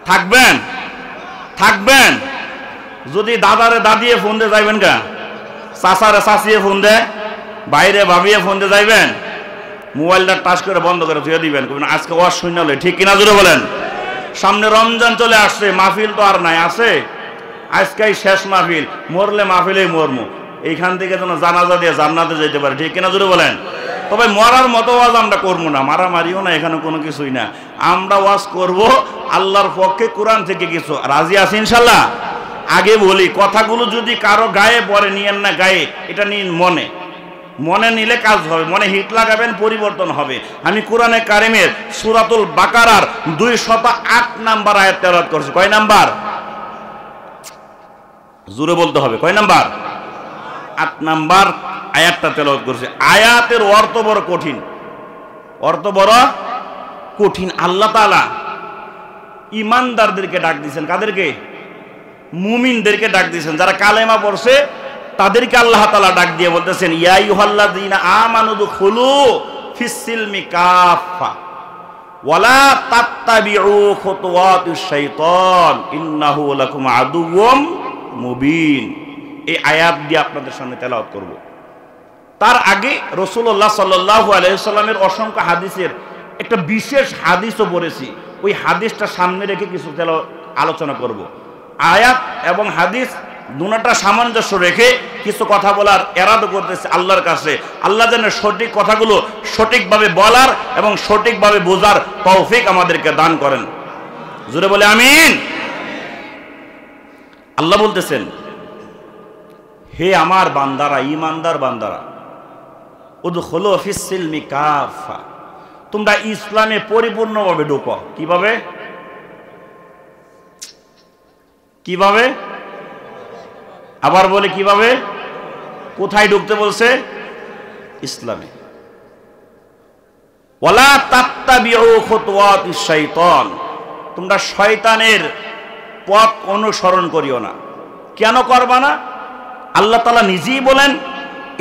থাকবেন? থাকবেন? যদি দাদারে দাদিয়ে ফোন দিয়ে যাইবেন গা, চাচারে চাচিয়ে ফোন দেয়, বাইরে ভাবিয়ে ফোন দিয়ে যাইবেন, মোবাইলটা টাচ করে বন্ধ করে ধুয়ে দিবেন, আজকে ওয়াজ শুনলে। ঠিক কিনা জোরে বলেন? সামনে রমজান চলে আসছে, মাহফিল তো আর নাই, আছে আজকেই শেষ মাহফিল, মরলে মাহফিলেই মরমু, এইখান থেকে যেন জানাজা দিয়ে জান্নাতে যেতে পারে। ঠিক কিনা জোরে বলেন? তবে মরার মতো ওয়াজ আমরা করবো না, মারামারিও না, এখানে কোনো কিছুই না। আমরা ওয়াজ করব আল্লাহর পক্ষে, কোরআন থেকে কিছু। রাজি আছি ইনশাল্লাহ? আগে বলি, কথাগুলো যদি কারো গায়ে পড়ে নিয়েন না, গায়ে এটা নিন মনে, মনে নিলে কাজ হবে, মনে হিট লাগাবেন, পরিবর্তন হবে। আমি কোরআনে কারিমের সূরাতুল বাকারার 208 নাম্বার আয়াত তেলাওয়াত করছি। কয় নাম্বার? জোরে বলতে হবে, কয় নাম্বার? 8 নাম্বার আয়াতটা তেলাওয়াত করছি। আয়াতের অর্থ বড় কঠিন, অর্থ বড় কঠিন। আল্লাহ তাআলা ইমানদারদেরকে ডাক দিয়েছেন। কাদেরকে? মুমিনদেরকে ডাক দিয়েছেন। যারা কালেমা পড়ছে তাদেরকে আল্লাহ তাআলা ডাক দিয়ে বলতেছেন, ইয়া আইয়ুহাল্লাযীনা আমানু দুখুলু ফিস-সিলমি কাফা ওয়ালা তাত্তাবিউ খুতুওয়াতিশ শাইতান ইন্নাহু লাকুম আদুউম মুবিন। এই আয়াত দিয়ে আপনাদের সামনে তেলাওয়াত করব। তার আগে রাসূলুল্লাহ সাল্লাল্লাহু আলাইহি ওয়াসাল্লামের অসংখ্য হাদিসের একটা বিশেষ হাদিসও পড়েছি, ওই হাদিসটা সামনে রেখে কিছু আলোচনা করব। আয়াত এবং হাদিস দুটোটা সামঞ্জস্য রেখে কিছু কথা বলার এরাদা করতেছে আল্লাহর কাছে। আল্লাহ যেন সঠিক কথাগুলো সঠিকভাবে বলার এবং সঠিকভাবে বোঝার তৌফিক আমাদেরকে দান করেন। জোরে বলে আমিন। আল্লাহ বলতেছেন, হে আমার বান্দারা, ইমানদার বান্দারা, উদখুলু ফিস-সিলমি কাফা, তোমরা ইসলামে পরিপূর্ণভাবে ঢোকো। কিভাবে? কিভাবে? আবার বলে কিভাবে? কোথায় ঢুকতে বলছে? ইসলামে। ওয়ালা তাত্তাবিউ খুতুওয়াতিশ শাইতান, তোমরা শয়তানের পথ অনুসরণ করিও না। কেন করবা না? আল্লাহ তাআলা নিজেই বলেন,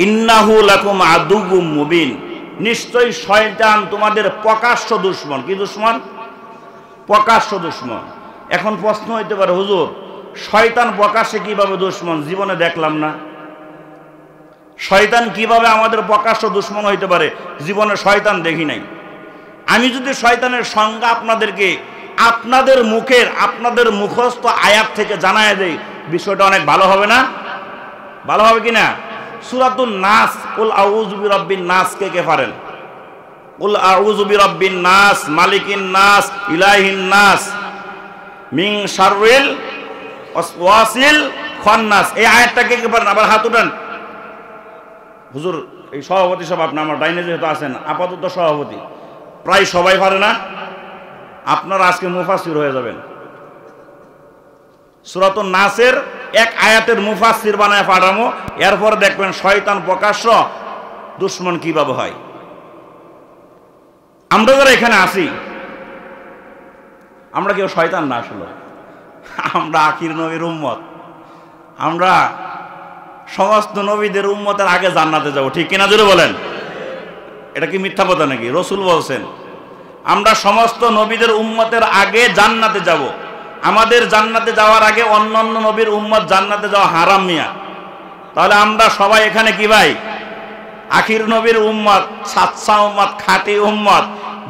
ইন্নাহু লাকুম আদুউম মুবিন, নিশ্চয়ই শয়তান তোমাদের প্রকাশ্য দুশমন। কি দুশমন? প্রকাশ্য দুশমন। এখন প্রশ্ন হইতে পারে, হুজুর শয়তান প্রকাশ্যে কিভাবে দুশমন? জীবনে দেখলাম না। শয়তান কিভাবে আমাদের প্রকাশ্য দুশমন হইতে পারে? জীবনে শয়তান দেখি নাই। আমি যদি শয়তানের সংজ্ঞা আপনাদেরকে আপনাদের মুখের, আপনাদের মুখস্থ আয়াত থেকে জানায় দেই, বিষয়টা অনেক ভালো হবে না? ভালো হবে কিনা? সূরাতুন নাস, কুল আউযু বিরাব্বিন নাস কে কে পারেন? কুল আউযু বিরাব্বিন নাস, মালিকিন নাস, ইলাহিন নাস, মিন শাররিল ওয়াসওয়াসিল খান্নাস। এই আয়াতটা কে কে পারেন? আবার হাত উঠান। হুজুর এই সভাপতি সব আপনি আমার ডাইনে যেহেতু আছেন, আপাতত সভাপতি, প্রায় সবাই পারে না। আপনারা আজকে মুফাসসির হয়ে যাবেন। সূরাতুন নাসের এক আয়াতের মুফাসসির বানায় পাঠামো, এরপর দেখবেন শয়তান প্রকাশ্য দুশমন কিভাবে হয়। আমরা যারা এখানে আছি, আমরা কেউ শয়তান না, আসলে আমরা আখির নবীর উম্মত। আমরা সমস্ত নবীদের উম্মতের আগে জান্নাতে যাব, ঠিক কিনা জোরে বলেন? এটা কি মিথ্যা কথা নাকি? রাসূল বলছেন আমরা সমস্ত নবীদের উম্মতের আগে জান্নাতে যাব। আমাদের জান্নাতে যাওয়ার আগে অন্যান্য নবীর উম্মত জান্নাতে যাওয়া হারাম মিয়া। তাহলে আমরা সবাই এখানে কি ভাই? আখির নবীর উম্মত, সাচ্চা উম্মত, খাঁটি উম্মত।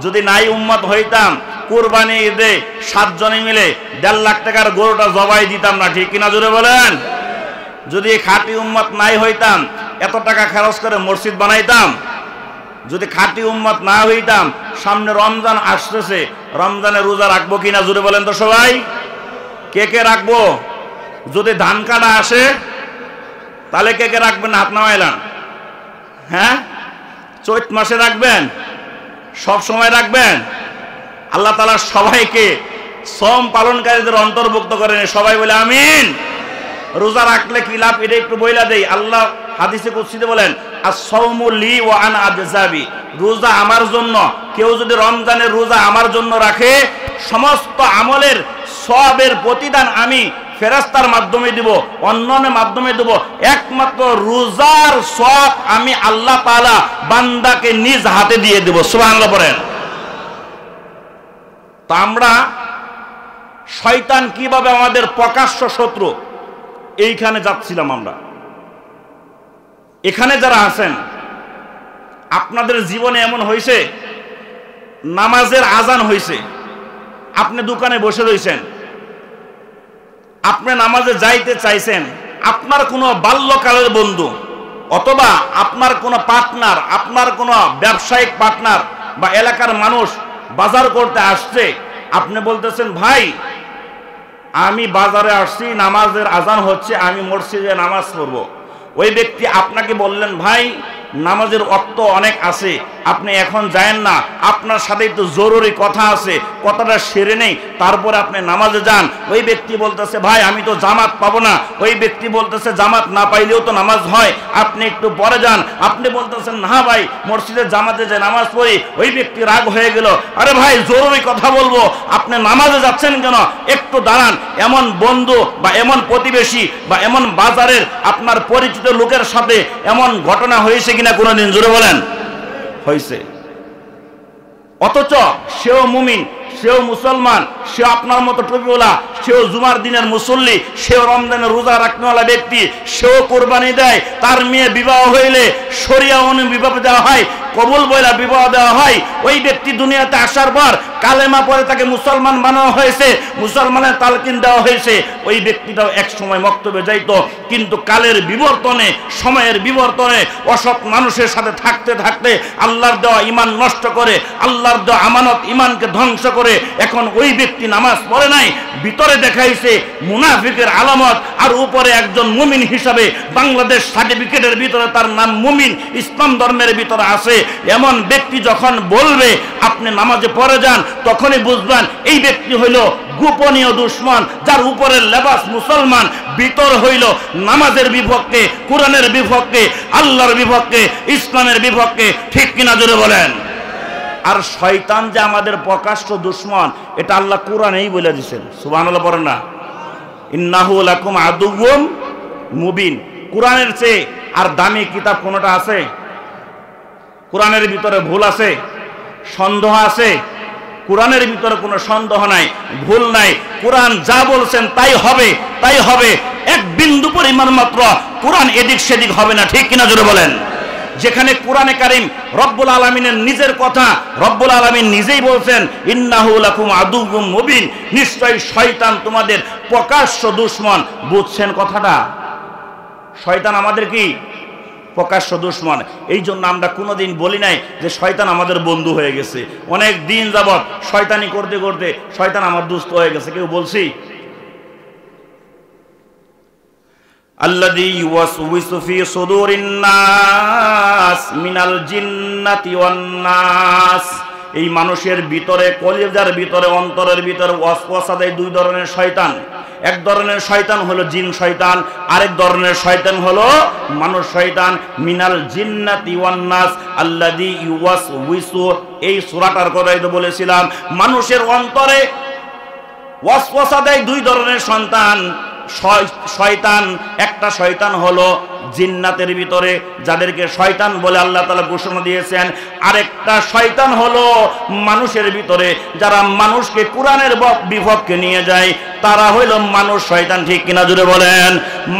যদি নাই উম্মত হইতাম, কুরবানি ঈদে 7 জনে মিলে 1.5 লাখ টাকার গরুটা জবাই দিতাম না, ঠিক কিনা জোরে বলেন? যদি খাঁটি উম্মত নাই হইতাম, এত টাকা খরচ করে মসজিদ বানাইতাম? যদি খাঁটি উম্মত না হইতাম, সামনে রমজান আসতেছে, রমজানে রোজা রাখবো কিনা জোরে বলেন তো সবাই? কে কে রাখবো? যদি ধান কাটা আসে তাহলে কে কে রাখবেন? হাত নামাইলাম। হ্যাঁ, চৈত মাসে রাখবেন? সব সময় রাখবেন? আল্লাহ তাআলা সবাইকে সম পালনকারীদের অন্তর্ভুক্ত করেন। সবাই বলে আমিন। রোজা রাখলে কি লাভ, এটা একটু বইলা দেই। আল্লাহ হাদিসে কুদসিতে বলেন, আস-সাওমু লি ওয়া আনা আজজাবি, রোজা আমার জন্য। কেউ যদি রমজানের রোজা আমার জন্য রাখে, সমস্ত আমলের সওয়াবের প্রতিদান আমি ফেরেশতার মাধ্যমে দিব, অন্যনের মাধ্যমে দেব। একমাত্র রোজার সওয়াব আমি আল্লাহ তাআলা বান্দাকে নিজ হাতে দিয়ে দেব। সুবহানাল্লাহ বলেন। তো আমরা শয়তান কিভাবে আমাদের প্রকাশ্য শত্রু, এইখানে যাচ্ছিলাম আমরা। এখানে যারা আছেন, আপনাদের জীবনে এমন হয়েছে, নামাজের আজান হয়েছে, আপনি দোকানে বসে রয়েছেন, আপনি নামাজে যাইতে চাইছেন, আপনার কোনো বাল্যকালের বন্ধু অথবা আপনার কোনো পার্টনার, আপনার কোনো ব্যবসায়িক পার্টনার বা এলাকার মানুষ বাজার করতে আসছে, আপনি বলতেছেন ভাই আমি বাজারে আসছি, নামাজের আজান হচ্ছে, আমি মসজিদে নামাজ পড়বো। ওই ব্যক্তি আপনাকে বললেন ভাই নামাজের ওয়াক্ত অনেক আছে, আপনি এখন যায়েন না, আপনার সাথে একটু জরুরি কথা আছে, কথাটা সেরে নেই, তারপরে আপনি নামাজে যান। ওই ব্যক্তি বলতেছে ভাই আমি তো জামাত পাবো না। ওই ব্যক্তি বলতেছে জামাত না পাইলেও তো নামাজ হয়, আপনি একটু পরে যান। আপনি বলতেছেন না ভাই মসজিদের জামাতে যে নামাজ পড়ি। ওই ব্যক্তি রাগ হয়ে গেল, আরে ভাই জরুরি কথা বলবো, আপনি নামাজে যাচ্ছেন কেন, একটু দাঁড়ান। এমন বন্ধু বা এমন প্রতিবেশী বা এমন বাজারের আপনার পরিচিত লোকের সাথে এমন ঘটনা হয়েছে কিনা কোনোদিন জোরে বলেন? হয়েছে। অথচ সেও মুমিন, সেও মুসলমান, সেও আপনার মতো টুপিওয়ালা, সেও জুমার দিনের মুসল্লি, সেও রমজানের রোজা রাখনেওয়ালা ব্যক্তি, সেও কোরবানি দেয়। তার মেয়ে বিবাহ হইলে শরিয়া অনুযায়ী বিবাহ দেওয়া হয়, কবুল বইলা বিবাহ দেওয়া হয়। ওই ব্যক্তি দুনিয়াতে আসার পর কালেমা পরে তাকে মুসলমান বানানো হয়েছে, মুসলমানের তালকিন দেওয়া হয়েছে। ওই ব্যক্তিটাও এক সময় মক্তবে যাইতো, কিন্তু কালের বিবর্তনে, সময়ের বিবর্তনে অসৎ মানুষের সাথে থাকতে থাকতে আল্লাহর দেওয়া ইমান নষ্ট করে, আল্লাহর দেওয়া আমানত ইমানকে ধ্বংস করে এখন ওই ব্যক্তি নামাজ পড়ে নাই। ভিতরে দেখাইছে মুনাফিকের আলামত, আর উপরে একজন মুমিন হিসাবে বাংলাদেশ সার্টিফিকেটের ভিতরে তার নাম মুমিন, ইসলাম ধর্মের ভিতরে আছে। এমন ব্যক্তি যখন বলবে আপনি নামাজে পড়ে যান, তখনই বুঝবেন এই ব্যক্তি হইল গোপনীয় দুশমন, যার উপরের লেবাস মুসলমান, ভিতর হইল নামাজের বিপক্ষে, কোরআনের বিপক্ষে, আল্লাহর বিপক্ষে, ইসলামের বিপক্ষে। ঠিক কিনা জোরে বলেন? আর শয়তান যে আমাদের প্রকাশ্য দুশমন, এটা আল্লাহ কোরআনেই বলে দিয়েছেন। সুবহানাল্লাহ পড়েন না? ইন্নাহু লাকুম আদুউম মুবিন। কোরআনের চেয়ে আর দামি কিতাব কোনটা আছে? কোরআনের ভিতরে ভুল আছে, সন্দেহ আছে? কোরআনের ভিতরে কোনো সন্দেহ নাই, ভুল নাই। কোরআন যা বলছেন তাই হবে, তাই হবে। এক বিন্দু পরিমাণ মাত্র কোরআন এদিক সেদিক হবে না, ঠিক কিনা জোরে বলেন? যেখানে কোরআনে কারীম রব্বুল আলামিনের নিজের কথা, রব্বুল আলামিন নিজেই বলছেন ইন্নাহু লাকুম আদুউম মুবিন, নিশ্চয়ই শয়তান তোমাদের প্রকাশ্য দুশমন। বুঝছেন কথাটা? শয়তান আমাদের কি? প্রকাশ্য দুশমন। এই জন্য আমরা কোনোদিন বলি নাই যে শয়তান আমাদের বন্ধু হয়ে গেছে। অনেক দিন যাবত শয়তানি করতে করতে শয়তান আমার দুষ্ট হয়ে গেছে, কেউ বলছি? আল্লাযী ইউওয়াসউইসু ফী সুদুরিন নাস মিনাল জিন্নাতি ওয়ান নাস। এই মানুষের ভিতরে, কলিজার ভিতরে, অন্তরের ভিতরে ওয়াসওয়াসা দেয় দুই ধরনের শয়তান। এক ধরনের শয়তান হলো জিন শয়তান, আরেক ধরনের শয়তান হলো মানুষ শয়তান। মিনাল জিন্নাতি ওয়ান নাস আল্লাযী ইউওয়াসউইসু, এই সূরাটার কথাই তো বলেছিলাম। মানুষের অন্তরে ওয়াসওয়াসা দেয় দুই ধরনের শয়তান। একটা শয়তান হলো জিন্নাতের ভিতরে, যাদেরকে শয়তান বলে আল্লাহ তাআলা ঘোষণা দিয়েছেন। আরেকটা শয়তান হলো মানুষের ভিতরে, যারা মানুষকে কোরআনের বিপক্ষে নিয়ে যায়, তারা হইল মানুষ শয়তান, ঠিক কিনা জুড়ে বলেন?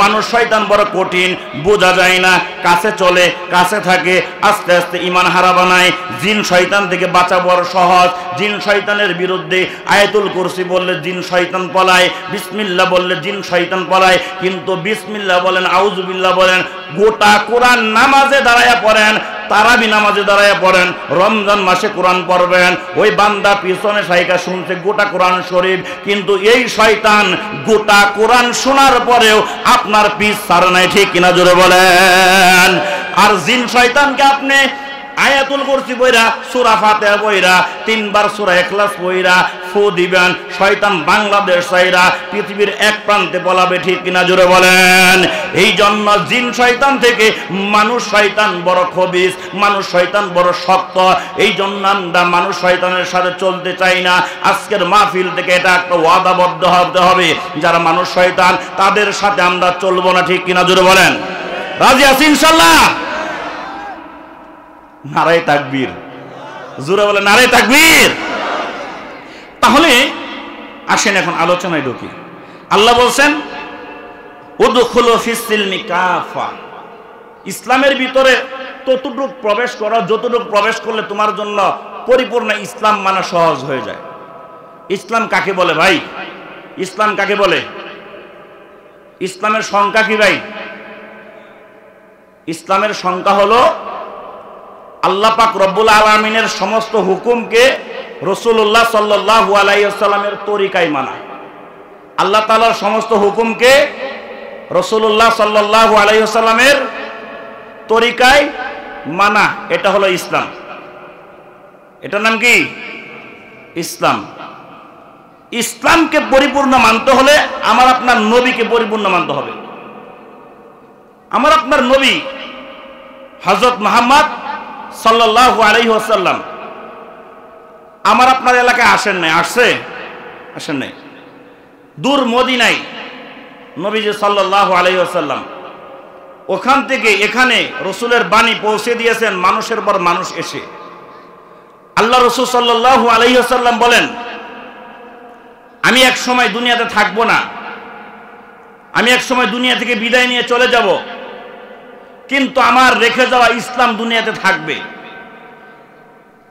মানুষ শয়তান বড় কঠিন, বোঝা যায় না, কাছে চলে, কাছে থাকে, আস্তে আস্তে ঈমান হারা বানায়। জিন শয়তান থেকে বাঁচা বড় সহজ। জিন শয়তানের বিরুদ্ধে আয়াতুল কুরসি বললে জিন শয়তান পলায়, বিসমিল্লাহ বললে জিন শয়তান পলায়। কিন্তু বিসমিল্লাহ বলেন, আউযুবিল্লাহ বলেন, গোটা কোরআন নামাজে দাঁড়ায়া পড়েন, তারাবি নামাজে দাঁড়ায়া পড়েন, রমজান মাসে কোরআন পড়বেন, ওই বান্দা পিছনে সাইকা শুনছে গোটা কোরআন শরীফ, কিন্তু এই শয়তান গোটা কোরআন শোনার পরেও আপনার পিছ ছাড়ে নাই, ঠিক কিনা জোরে বলেন? আর জিন শয়তানকে আপনি আয়াতুল কুরসি বইরা, সূরা ফাতিহা বইরা, তিনবার সূরা ইখলাস বইরা ফু দিবেন, শয়তান বাংলাদেশ ছাইরা পৃথিবীর এক প্রান্তে পলাবে, ঠিক কিনা জোরে বলেন? এই জন্য জিন শয়তান থেকে মানুষ শয়তান বড় খবিস, মানুষ শয়তান বড় শক্ত। এই জন্য আমরা মানুষ শয়তানের সাথে চলতে চাই না। আজকের মাহফিল থেকে এটা একটা ওয়াদাবদ্ধ হতে হবে, যারা মানুষ শয়তান তাদের সাথে আমরা চলবো না, ঠিক কিনা জোরে বলেন? রাজি আছি ইনশাআল্লাহ? নারায়ে তাকবীর, জোরে বলে নারায়ে তাকবীর। তাহলে আসেন এখন আলোচনায় ঢুকি। আল্লাহ বলছেন উদখুলু ফিস সিলমি কাফা, ইসলামের ভিতরে ততটুকু প্রবেশ করো যতটুকু প্রবেশ করলে তোমার জন্য পরিপূর্ণ ইসলাম মানা সহজ হয়ে যায়। ইসলাম কাকে বলে ভাই? ইসলাম কাকে বলে? ইসলামের সংজ্ঞা কি ভাই? ইসলামের সংজ্ঞা হলো আল্লাহ পাক রব্বুল আলামিনের সমস্ত হুকুমকে রাসূলুল্লাহ সাল্লাল্লাহু আলাইহি ওয়াসাল্লামের তরিকায় মানা। আল্লাহ তাআলার সমস্ত হুকুমকে রাসূলুল্লাহ সাল্লাল্লাহু আলাইহি ওয়াসাল্লামের তরিকায় মানা, এটা হলো ইসলাম। এটার নাম কি? ইসলাম। ইসলামকে পরিপূর্ণ মানতে হলে আমার আপনার নবীকে পরিপূর্ণ মানতে হবে। আমার আপনার নবী হযরত মুহাম্মদ সাল্লাল্লাহু আলাইহি ওয়াসাল্লাম আমার আপনার এলাকায় আসেন নাই, আসছে? আসেন নাই। দূর মদিনায় নবীজি সাল্লাল্লাহু আলাইহি ওয়াসাল্লাম ওখান থেকে এখানে রাসূলের বাণী পৌঁছে দিয়েছেন মানুষের পর মানুষ এসে। আল্লাহ রাসূল সাল্লাল্লাহু আলাইহি ওয়াসাল্লাম বলেন, আমি এক সময় দুনিয়াতে থাকবো না, আমি এক সময় দুনিয়া থেকে বিদায় নিয়ে চলে যাব, কিন্তু আমার রেখে যাওয়া ইসলাম দুনিয়াতে থাকবে।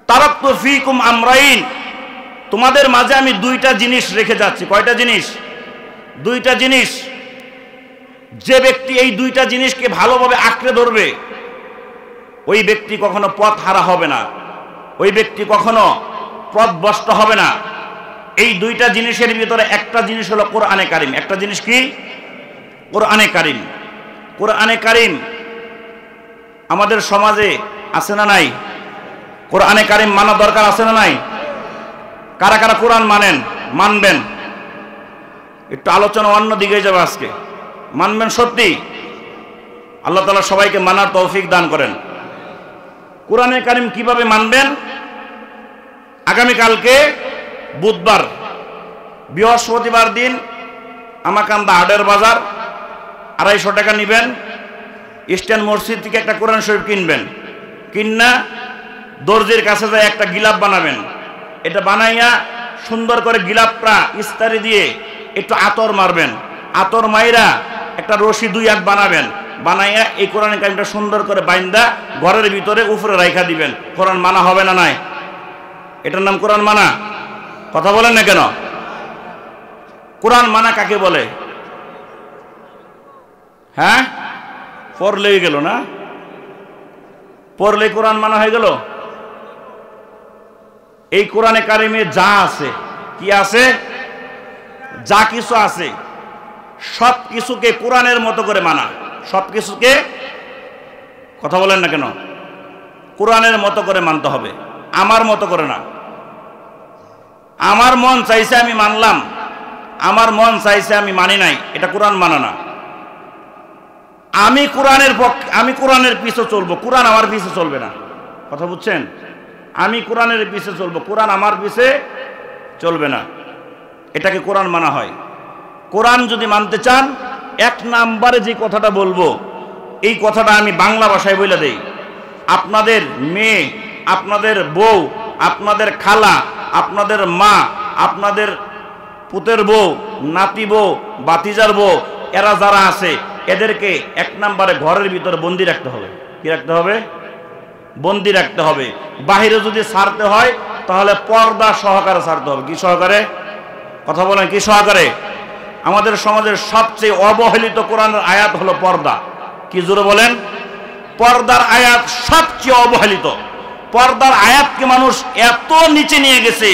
তারাকতু ফীকুম আমরাইন, তোমাদের মাঝে আমি দুইটা জিনিস রেখে যাচ্ছি। কয়টা জিনিস? দুইটা জিনিস। যে ব্যক্তি এই দুইটা জিনিসকে ভালোভাবে আঁকড়ে ধরবে, ওই ব্যক্তি কখনো পথ হারা হবে না, ওই ব্যক্তি কখনো পথভ্রষ্ট হবে না। এই দুইটা জিনিসের ভিতরে একটা জিনিস হলো কোরআনে কারীম। একটা জিনিস কি? কোরআনে কারীম। কোরআনে কারীম আমাদের সমাজে আছে না নাই? কোরআনে কারীম মানা দরকার আছে না নাই? কারা কারা কোরআন মানেন, মানবেন? একটু আলোচনা অন্য দিকে যাবে আজকে। মানবেন সত্যি? আল্লাহ তাআলা সবাইকে মানার তৌফিক দান করেন। কোরআনে কারীম কিভাবে মানবেন? আগামীকালকে বুধবার, বৃহস্পতিবার দিন আমাকান্দা হাটের বাজার 250 টাকা নেবেন। ইস্টার্ন মসজিদ থেকে একটা কোরআন শরীফ কিনবেন, কিনা দর্জির কাছে যায় একটা গিলাপ বানাবেন। এটা বানাইয়া সুন্দর করে গিলাপটা ইস্তারি দিয়ে একটু আতর মারবেন, আতর মাইরা একটা রশি 2 হাত বানাবেন, বানাইয়া এই কোরআন কারিমটা সুন্দর করে বাইন্দা ঘরের ভিতরে উপরে রাইখা দিবেন। কোরআন মানা হবে না? নাই, এটার নাম কোরআন মানা। কথা বলেন না কেন? কোরআন মানা কাকে বলে? হ্যাঁ, পড়লেই গেল না, পড়লে কোরআন মানা হয়ে গেল। এই কোরআনে কারিমে যা আছে, কি আছে, যা কিছু আছে সব কিছুকে কোরআনের মতো করে মানা, সব কিছুকে, কথা বলেন না কেন, কোরআনের মতো করে মানতে হবে, আমার মতো করে না। আমার মন চাইছে আমি মানলাম, আমার মন চাইছে আমি মানি নাই, এটা কোরআন মানা না। আমি কোরআনের পক্ষে, আমি কোরআনের পিছে চলবো, কোরআন আমার পিছে চলবে না। কথা বুঝছেন? আমি কোরআনের পিছে চলবো, কোরআন আমার পিছে চলবে না। এটাকে কোরআন মানা হয়। কোরআন যদি মানতে চান, 1 নম্বরে যে কথাটা বলবো, এই কথাটা আমি বাংলা ভাষায় বলে দেই। আপনাদের মেয়ে, আপনাদের বউ, আপনাদের খালা, আপনাদের মা, আপনাদের পুতের বউ, নাতি বউ, বাতিজার বউ, এরা যারা আছে এদেরকে 1 নম্বরে ঘরের ভিতরে বন্দি রাখতে হবে। কি রাখতে হবে? বন্দি রাখতে হবে। বাহিরে যদি ছাড়তে হয় তাহলে পর্দা সহকারে ছাড়তে হবে। কি সহকারে? কথা বলেন, কি সহকারে? আমাদের সমাজের সবচেয়ে অবহেলিত কোরআনের আয়াত হলো পর্দা। কি জোরে বলেন? পর্দার আয়াত সবচেয়ে অবহেলিত। পর্দার আয়াতকে মানুষ এত নিচে নিয়ে গেছে,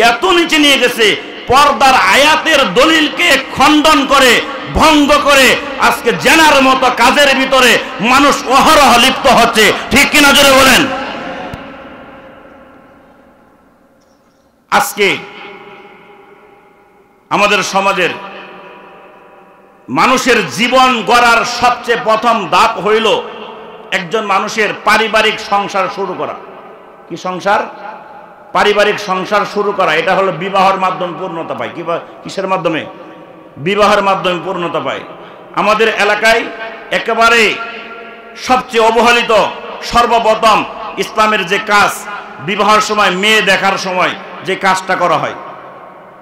এত নিচে নিয়ে গেছে, পর্দার আয়াতের দলিলকে খণ্ডন করে, ভঙ্গ করে আজকে জেনার মতো কাজের ভিতরে মানুষ অহরহ লিপ্ত হচ্ছে। ঠিক কিনা জোরে বলেন? আজকে আমাদের সমাজের মানুষের জীবন গড়ার সবচেয়ে প্রথম ধাপ হইল একজন মানুষের পারিবারিক সংসার শুরু করা। কি সংসার? পারিবারিক সংসার শুরু করা। এটা হলো বিবাহের মাধ্যমে পূর্ণতা পায়। কিসের মাধ্যমে? বিবাহের মাধ্যমে পূর্ণতা পায়। আমাদের এলাকায় একেবারে সবচেয়ে অবহেলিত সর্বপ্রথম ইসলামের যে কাজ, বিবাহের সময় মেয়ে দেখার সময় যে কাজটা করা হয়,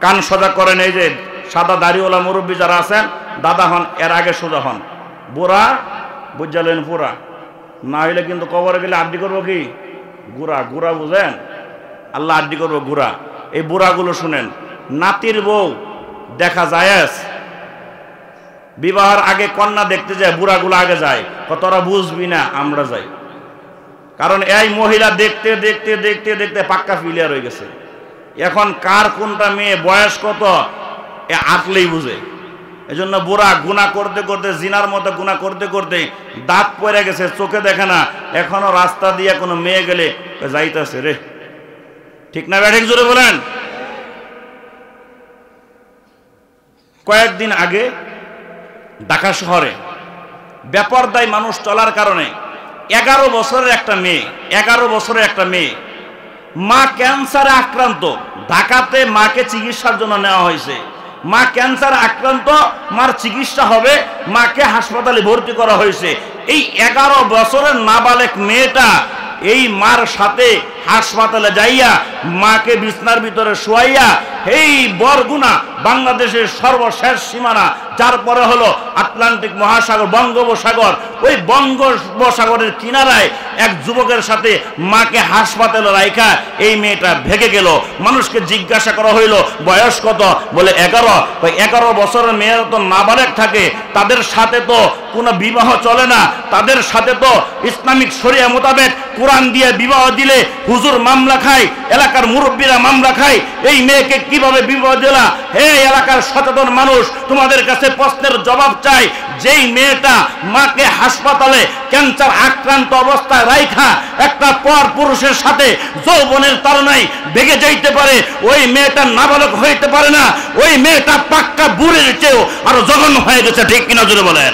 কান সোজা করেন। এই যে সাদা দাড়িওয়ালা মুরব্বী যারা আছেন, দাদা হন, এর আগে সোজা হন। বুড়া বুঝালেন পুরা, না হইলে কিন্তু কবরে গেলে আড্ডি করবো কি? গুড়া। গুড়া বুঝেন? আল্লাহ আড্ডি করবো গুড়া। এই বুড়াগুলো শুনেন, নাতির বউ দেখা যায়, বিবাহের আগে কন্যা দেখতে যায়, বুড়াগুলো আগে যায়। তোরা বুঝবি না, আমরা যাই। কারণ এই মহিলা দেখতে দেখতে দেখতে দেখতে পাক্কা ফিলিয়ার হয়ে গেছে। এখন কার কোনটা মেয়ে, বয়স কত, এ আটলেই বুঝে। এজন্য বুড়া গুনাহ করতে করতে, জিনার মতো গুনাহ করতে করতে দাঁত পড়ে গেছে, চোখে দেখে না। এখনো রাস্তা দিয়ে কোনো মেয়ে গেলে যাইতেছে রে। ঠিক না ব্যাঠিক জোরে বলেন? কয়েকদিন আগে ঢাকা শহরে বেপরদায় মানুষ চলার কারণে 11 বছরের একটা মেয়ে, 11 বছরের একটা মেয়ে, মা ক্যান্সারে আক্রান্ত। ঢাকাতে মাকে চিকিৎসার জন্য নেওয়া হয়েছে। মা ক্যান্সার আক্রান্ত, মার চিকিৎসা হবে, মাকে হাসপাতালে ভর্তি করা হয়েছে। এই 11 বছরের নাবালেক মেয়েটা এই মার সাথে হাসপাতালে যাইয়া মাকে বিছনার ভিতরে শোয়াইয়া, এই বরগুনা বাংলাদেশের সর্বশেষ সীমানা, যার পরে হলো আটলান্টিক মহাসাগর, বঙ্গোপসাগর, ওই বঙ্গোপসাগরের কিনারায় এক যুবকের সাথে মাকে হাসপাতালে রাইখা এই মেয়েটা ভেগে গেল। মানুষকে জিজ্ঞাসা করা হইল বয়স কত? বলে 11। 11 বছরের মেয়েরা তো নাবালেক থাকে, তাদের সাথে তো কোনো বিবাহ চলে না, তাদের সাথে তো ইসলামিক শরিয়া মোতাবেক কোরআন দিয়ে বিবাহ দিলে হুজুর মামলা খায়, এলাকার মুরব্বীরা মামলা খায়। এই মেয়েকে কিভাবে বিবাহ দিলা? হে এলাকার সচেতন মানুষ, তোমাদের কাছে প্রশ্নের জবাব চাই। যেই মেয়েটা মাকে হাসপাতালে ক্যান্সার আক্রান্ত অবস্থায় রাইখা একটা পর পুরুষের সাথে যৌবনের তাড়নায় ভেগে যাইতে পারে, ওই মেয়েটা নাবালক হইতে পারে না। ওই মেয়েটা পাক্কা বুড়ির চেয়েও আরো জঘন্য হয়ে গেছে। ঠিক কিনা জোরে বলেন?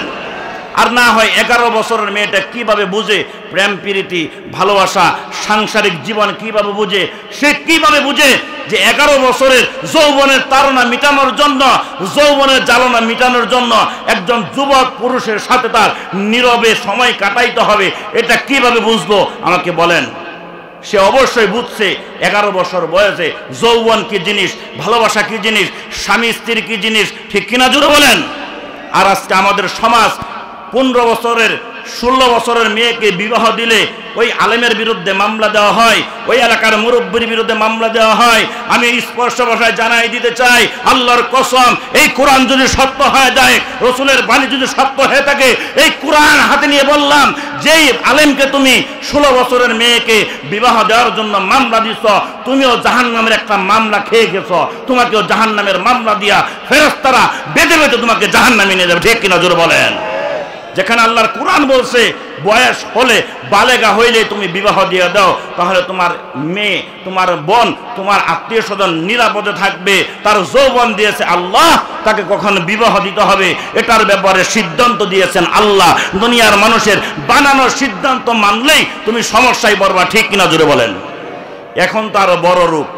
আর না হয় 11 বছরের মেয়েটা কিভাবে বুঝে প্রেম প্রীতি ভালোবাসা সাংসারিক জীবন কিভাবে বুঝে, সে কিভাবে বুঝে যে 11 বছরের যৌবনের তাড়না মিটানোর জন্য, যৌবনের জ্বালনা মিটানোর জন্য একজন যুবক পুরুষের সাথে তার নীরবে সময় কাটাইতে হবে, এটা কিভাবে বুঝলো আমাকে বলেন? সে অবশ্যই বুঝছে 11 বছর বয়সে যৌবন কি জিনিস, ভালোবাসা কি জিনিস, স্বামী স্ত্রী কি জিনিস, ঠিক কিনা জোরে বলেন? আর আজকে আমাদের সমাজ 15 বছরের 16 বছরের মেয়েকে বিবাহ দিলে ওই আলেমের বিরুদ্ধে মামলা দেওয়া হয়, ওই এলাকার মুরব্বির বিরুদ্ধে মামলা দেওয়া হয়। আমি স্পষ্ট ভাষায় জানাই দিতে চাই, আল্লাহর কসম, এই কোরআন যদি সত্য হয়ে যায়, রসুলের বাণী যদি সত্য হয়ে থাকে, এই কোরআন হাতে নিয়ে বললাম, যেই আলেমকে তুমি 16 বছরের মেয়েকে বিবাহ দেওয়ার জন্য মামলা দিছ, তুমিও জাহান্নামের একটা মামলা খেয়ে গেছো, তোমাকেও জাহান্নামের মামলা দিয়া ফেরেশতারা বেঁধে বেঁধে তোমাকে জাহান্নামে নিয়ে যাবে, ঠিক কিনা জোরে বলেন? যেখানে আল্লাহর কোরআন বলছে বয়স হলে বালেগা হইলে তুমি বিবাহ দিয়ে দাও, তাহলে তোমার মেয়ে, তোমার বোন, তোমার আত্মীয় স্বজন নিরাপদে থাকবে। তার যৌবন দিয়েছে আল্লাহ, তাকে কখন বিবাহ দিতে হবে এটার ব্যাপারে সিদ্ধান্ত দিয়েছেন আল্লাহ। দুনিয়ার মানুষের বানানোর সিদ্ধান্ত মানলেই তুমি সমস্যায় পড়বা, ঠিক কিনা জোরে বলেন? এখন তো আরো বড় রূপ,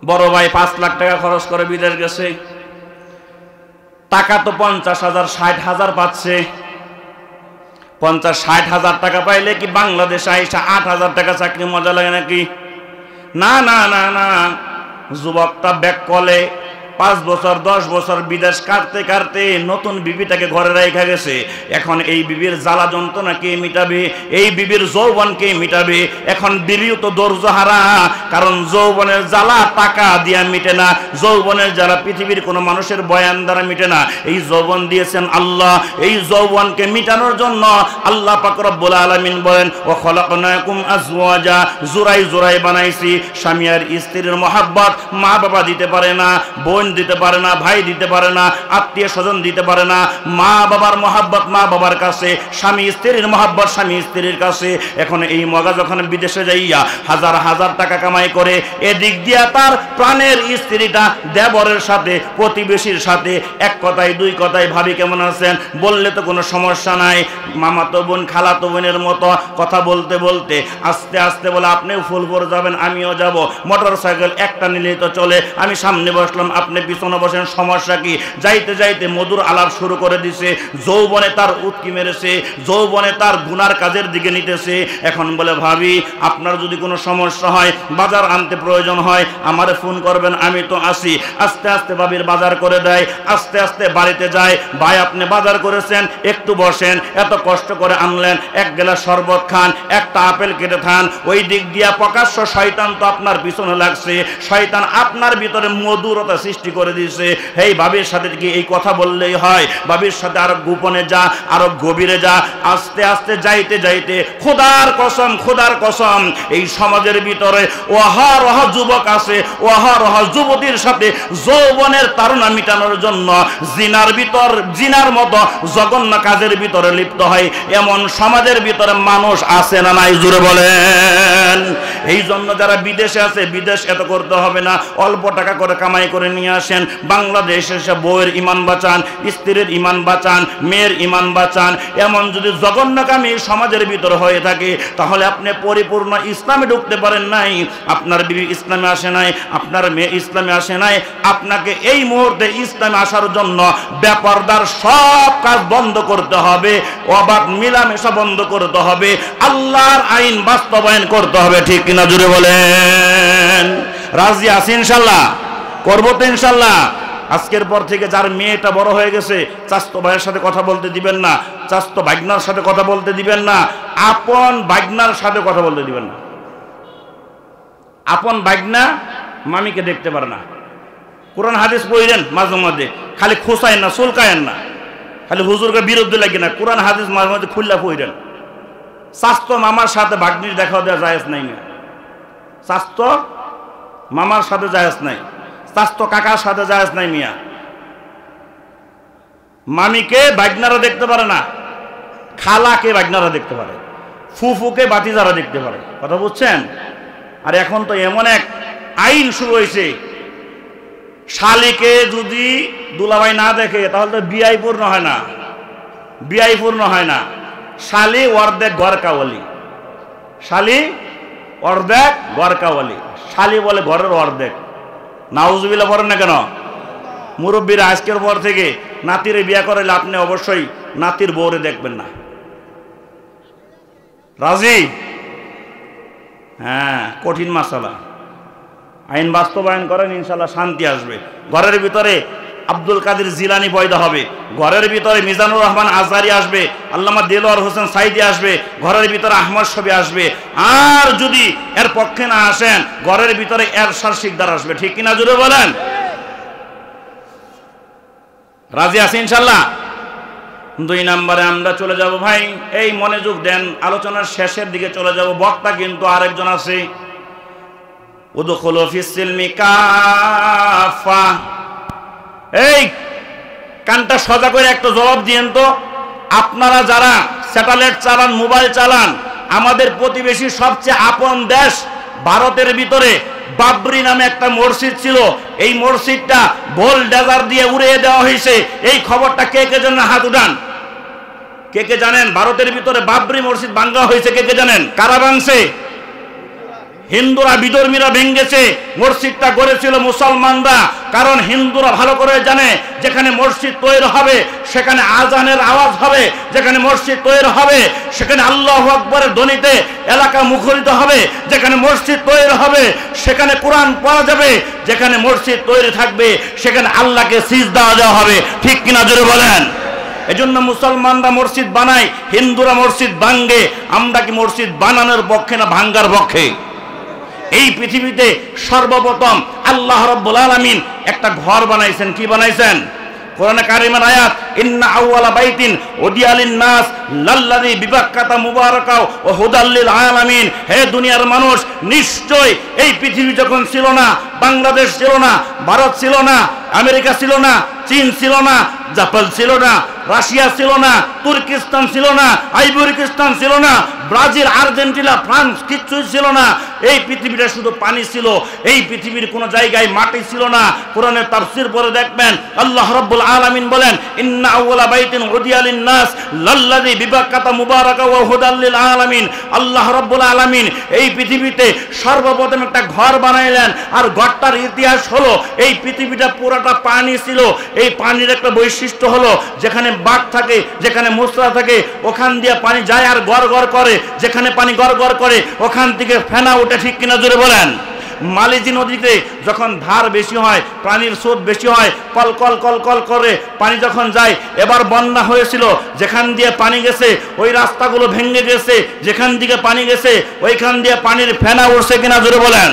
বড় ভাই 5 লাখ টাকা খরচ করে বিদেশ গেছে, টাকা তো 50,000 60,000 পাচ্ছে। 50-60 হাজার টাকা পাইলে কি বাংলাদেশে আইসা 8,000 টাকা চাকরি মজা লাগে নাকি? না না না না, যুবকটা ব্যাক কলে 5 বছর 10 বছর বিদেশ কাটতে কাটতে নতুন বিবিটাকে ঘরে রেখে গেছে। এখন এই বিবির জ্বালা যন্ত্রণা কে মিটাবে? এই বিবির যৌবন কে মিটাবে? এখন বিবিও তো ধৈর্যহারা, কারণ যৌবনের জ্বালা টাকা দিয়া মিটে না, যৌবনের জ্বালা পৃথিবীর কোনো মানুষের বয়ান দ্বারা মিটে না। এই যৌবন দিয়েছেন আল্লাহ, এই যৌবনকে মিটানোর জন্য আল্লাহ পাক রব্বুল আলামিন বলেন, ও খলাকনাকুম আজওয়াজা, জোড়াই জোড়াই বানাইছি। স্বামী আর স্ত্রীর মহাব্বত মা বাবা দিতে পারে না, বোন দিতে পারে না, ভাই দিতে পারে না, আত্মীয় স্বজন দিতে পারে না। মা বাবার মহাব্বত মা বাবার কাছে, স্বামী স্ত্রীর মহাব্বত স্বামী স্ত্রীর কাছে। এখন এই মগা যখন বিদেশে যাইয়া হাজার হাজার টাকা কামাই করে, এদিক দিয়া তার প্রাণের স্ত্রীটা দেবরের সাথে, প্রতিবেশীর সাথে এক কথায় দুই কথায় ভাবি কেমন আছেন বললে তো কোনো সমস্যা নাই। মামাতো বোন খালাতো বোনের মতো কথা বলতে বলতে আস্তে আস্তে বলে, আপনিও ফুলপুর যাবেন, আমিও যাব, মোটর সাইকেল একটা নিলেই তো চলে, আমি সামনে বসলাম, আপনি পিছনে বসেন, সমস্যা কি? যাইতে যাইতে মধুর আলাপ শুরু করে দিছে। যৌবনে তার উৎকি মেরেছে, যৌবনে তার গুনার কাজের দিকে নিতেছে। এখন বলে, ভাবি আপনার যদি কোনো সমস্যা হয়, বাজার আনতে প্রয়োজন হয়, আমারে ফোন করবেন, আমি তো আসি। আস্তে আস্তে ভাবির বাজার করে দেয়, আস্তে আস্তে বাড়িতে যায়। ভাই আপনি বাজার করেছেন, একটু বসেন, এত কষ্ট করে আনলেন, এক গ্লাস শরবত খান, একটা আপেল কেটে খান। ওই দিক দিয়া প্রকাশ্য শয়তান তো আপনার পিছনে লাগছে, শয়তান আপনার ভিতরে মধুরতা সৃষ্টি করে দিয়েছে। এই ভাবির সাথে কি এই কথা বললেই হয়? ভাবির সাথে আরো গোপনে যা, আরো গভীরে যা। আস্তে আস্তে যাইতে যাইতে খোদার কসম এই সমাজের ভিতরে অহরহ যুবক আছে, অহরহ যুবতীর সাথে যৌবনের তাড়না মিটানোর জন্য জিনার মতো জঘন্য কাজের ভিতরে লিপ্ত হয়। এমন সমাজের ভিতরে মানুষ আছে না নাই জুড়ে বলেন? এই জন্য যারা বিদেশে আছে, বিদেশ এত করতে হবে না, অল্প টাকা করে কামাই করে নিয়ে আসেন, বাংলাদেশে এসে বউয়ের ইমান বাঁচান, স্ত্রীর ইমান বাঁচান, মেয়ের ইমান বাঁচান। এমন যদি জঘন্যকামী সমাজের ভিতরে হয়ে থাকে, তাহলে আপনি পরিপূর্ণ ইসলামে ঢুকতে পারেন নাই, আপনার বিবি ইসলামে আসে নাই, আপনার মেয়ে ইসলামে আসে নাই। আপনাকে এই মুহূর্তে ইসলামে আসার জন্য ব্যাপারদার সব কাজ বন্ধ করতে হবে, অবাধ মিলামেশা বন্ধ করতে হবে, আল্লাহর আইন বাস্তবায়ন করতে হবে, ঠিক কিনা জুড়ে বলেন? রাজি আছি ইনশাল্লাহ? করবো তো ইনশাল্লাহ? আজকের পর থেকে যার মেয়েটা বড় হয়ে গেছে, চাচতো ভাইয়ের সাথে কথা বলতে দিবেন না, চাচতো ভাগনার সাথে কথা বলতে দিবেন না, আপন ভাগনার সাথে কথা বলতে দিবেন না। আপন ভাগনা মামিকে দেখতে পারে না। কোরআন হাদিস পড়েন মাঝে মাঝে, খালি খোঁচায়েন না, চুলকায়েন না, খালি হুজুরকে বিরুদ্ধে লাগে না, কোরআন হাদিস মাঝে মাঝে খুল্লা পড়েন। চাচতো মামার সাথে ভাগ্নির দেখা দেওয়া জায়েজ নাই না, চাচতো মামার সাথে জায়েজ নাই, চাচতো কাকার সাথে জায়েজ নাই মিয়া। মামিকে ভাগনারা দেখতে পারে না, খালাকে ভাগনারা দেখতে পারে, ফুফুকে বাতিজারা দেখতে পারে। কথা বুঝছেন? আর এখন তো এমন এক আইন শুরু হয়েছে, শালিকে যদি দুলাভাই না দেখে তাহলে তো বিয়াই পূর্ণ হয় না। বিয়াই পূর্ণ হয় না। শালি অর্ধেক গরকাওয়ালি, শালি অর্ধেক গরকাওয়ালি, শালি বলে ঘরের অর্ধেক। নাউজুবিল্লাহ পড়েন না কেন? মুরব্বীরা আজকের পর থেকে নাতিরে বিয়া করাইলে আপনি অবশ্যই নাতির বউরে দেখবেন না। রাজি? হ্যাঁ, কঠিন মাসালা, আইন বাস্তবায়ন করেন, ইনশাল্লাহ শান্তি আসবে। ঘরের ভিতরে আব্দুল কাদের জিলানি পয়দা হবে, ঘরের ভিতরে মিজানুর রহমান আজহারি আসবে, আল্লামা দেলোয়ার হোসেন সাইদি আসবে, ঘরের ভিতরে আহমদ শফি আসবে। আর যদি এর পক্ষে না আসেন, ঘরের ভিতরে এরশাদ শিকদার আসবে। ঠিক কিনা জুড়ে বলেন? রাজি আছে ইনশাল্লাহ? 2 নম্বরে আমরা চলে যাব ভাই, এই মনোযোগ দেন, আলোচনার শেষের দিকে চলে যাব। বক্তা কিন্তু আরেকজন আছে। উদখুলু ফিস সিলমি কাফা। এই কানটা সজা করে একটা জবাব দিয়েন তো, আপনারা যারা স্যাটেলাইট চালান, মোবাইল চালান, আমাদের প্রতিবেশী সবচেয়ে আপন দেশ ভারতের ভিতরে বাবরি নামে একটা মসজিদ ছিল, এই মসজিদটা বোলডোজার দিয়ে উড়িয়ে দেওয়া হয়েছে। এই খবরটা কে কে জানেন? হাত উঠান। কে কে জানেন ভারতের ভিতরে বাবরি মসজিদ ভাঙ্গা হয়েছে? কে কে জানেন? কারা ভাঙছে? হিন্দুরা, বিধর্মীরা ভেঙ্গেছে। মসজিদটা গড়েছিল মুসলমানরা, কারণ হিন্দুরা ভালো করে জানে যেখানে মসজিদ তৈরি হবে সেখানে আজানের আওয়াজ হবে, যেখানে মসজিদ তৈরি হবে সেখানে আল্লাহু আকবরের ধ্বনিতে এলাকা মুখরিত হবে, যেখানে মসজিদ তৈরি হবে সেখানে কোরআন পড়া যাবে, যেখানে মসজিদ তৈরি থাকবে সেখানে আল্লাহকে সিজদা দেওয়া হবে। ঠিক কিনা জোরে বলেন? এজন্য মুসলমানরা মসজিদ বানায়, হিন্দুরা মসজিদ ভাঙ্গে। আমরা কি মসজিদ বানানোর পক্ষে না ভাঙ্গার পক্ষে? এই পৃথিবীতে সর্বপ্রথম আল্লাহ রাব্বুল আলামিন একটা ঘর বানাইছেন। কি বানাইছেন? কোরআনে কারিমের আয়াত, ইন্না আউওয়ালা বাইতিন উদিয়া লিন-নাস লাল্লাযী বিবাক্কাতা মুবারাকা ওয়া হুদাল লিল আলামিন। হে দুনিয়ার মানুষ, নিশ্চয় এই পৃথিবী যখন ছিল না, বাংলাদেশ ছিল না, ভারত ছিল না, আমেরিকা ছিল না, চীন ছিল না, জাপান ছিল না, রাশিয়া ছিল না, তুর্কিস্তান ছিল না, আইভরিস্তান ছিল না, ব্রাজিল, আর্জেন্টিনা, ফ্রান্স কিচ্ছুই ছিল না। এই পৃথিবীটা শুধু পানি ছিল, এই পৃথিবীর কোনো জায়গায় মাটি ছিল না। কোরআনের তাফসীর পড়ে দেখবেন, আল্লাহ রাব্বুল আলামিন বলেন, ইন্না আউওয়ালা বাইতিন উদিয়া লিন-নাস লাল্লাযী বিবাক্কাতা মুবারাকা ওয়া হুদাল লিল আলামিন। আল্লাহ রাব্বুল আলামিন এই পৃথিবীতে সর্বপ্রথম একটা ঘর বানাইলেন। আর ঘরটার ইতিহাস হলো, এই পৃথিবীটা পুরোটা পানি ছিল। এই পানির একটা বৈশিষ্ট্য হলো, যেখানে বাঘ থাকে, যেখানে মুসরা থাকে, ওখান দিয়ে পানি যায় আর গড় গড় করে। যেখানে পানি গড় গড় করে ওখান থেকে ফেনা ওঠে। ঠিক কিনা জোরে বলেন? মালিজি নদীতে যখন ধার বেশি হয়, পানির স্রোত বেশি হয়, কল কল কল কল করে পানি যখন যায়, এবার বন্যা হয়েছিল, যেখান দিয়ে পানি গেছে ওই রাস্তাগুলো ভেঙে গেছে, যেখান দিকে পানি গেছে ওইখান দিয়ে পানির ফেনা উঠছে। কিনা জোরে বলেন?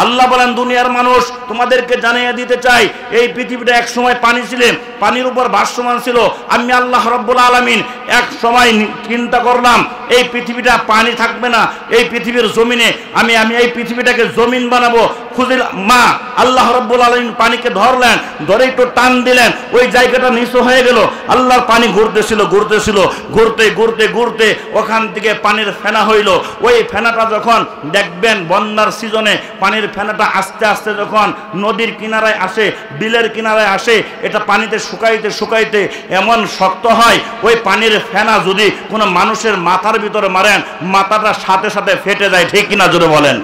আল্লাহ বলেন, দুনিয়ার মানুষ তোমাদেরকে জানিয়ে দিতে চাই, এই পৃথিবীটা এক সময় পানি ছিল, পানির উপর ভাসমান ছিল। আমি আল্লাহ রাব্বুল আলামিন এক সময় চিন্তা করলাম এই পৃথিবীটা পানি থাকবে না, এই পৃথিবীর জমিনে আমি এই পৃথিবীটাকে জমিন বানাবো। খুঁজিল মা আল্লাহ রাব্বুল আলামিন পানিকে ধরলেন, ধরে একটু টান দিলেন, ওই জায়গাটা নিচু হয়ে গেল। আল্লাহর পানি ঘুরতেছিল ঘুরতেছিল, ঘুরতে ঘুরতে ঘুরতে ওখান থেকে পানির ফেনা হইল। ওই ফেনাটা যখন দেখবেন বন্যার সিজনে পানির ফেনাটা আস্তে আস্তে যখন নদীর কিনারায় আসে, বিলের কিনারায় আসে, এটা পানিতে শুকাইতে শুকাইতে এমন শক্ত হয়, ওই পানির ফেনা যদি কোনো মানুষের মাথার ভিতরে মারেন, মাথাটা সাথে সাথে ফেটে যায়। ঠিক কিনা জোরে বলেন?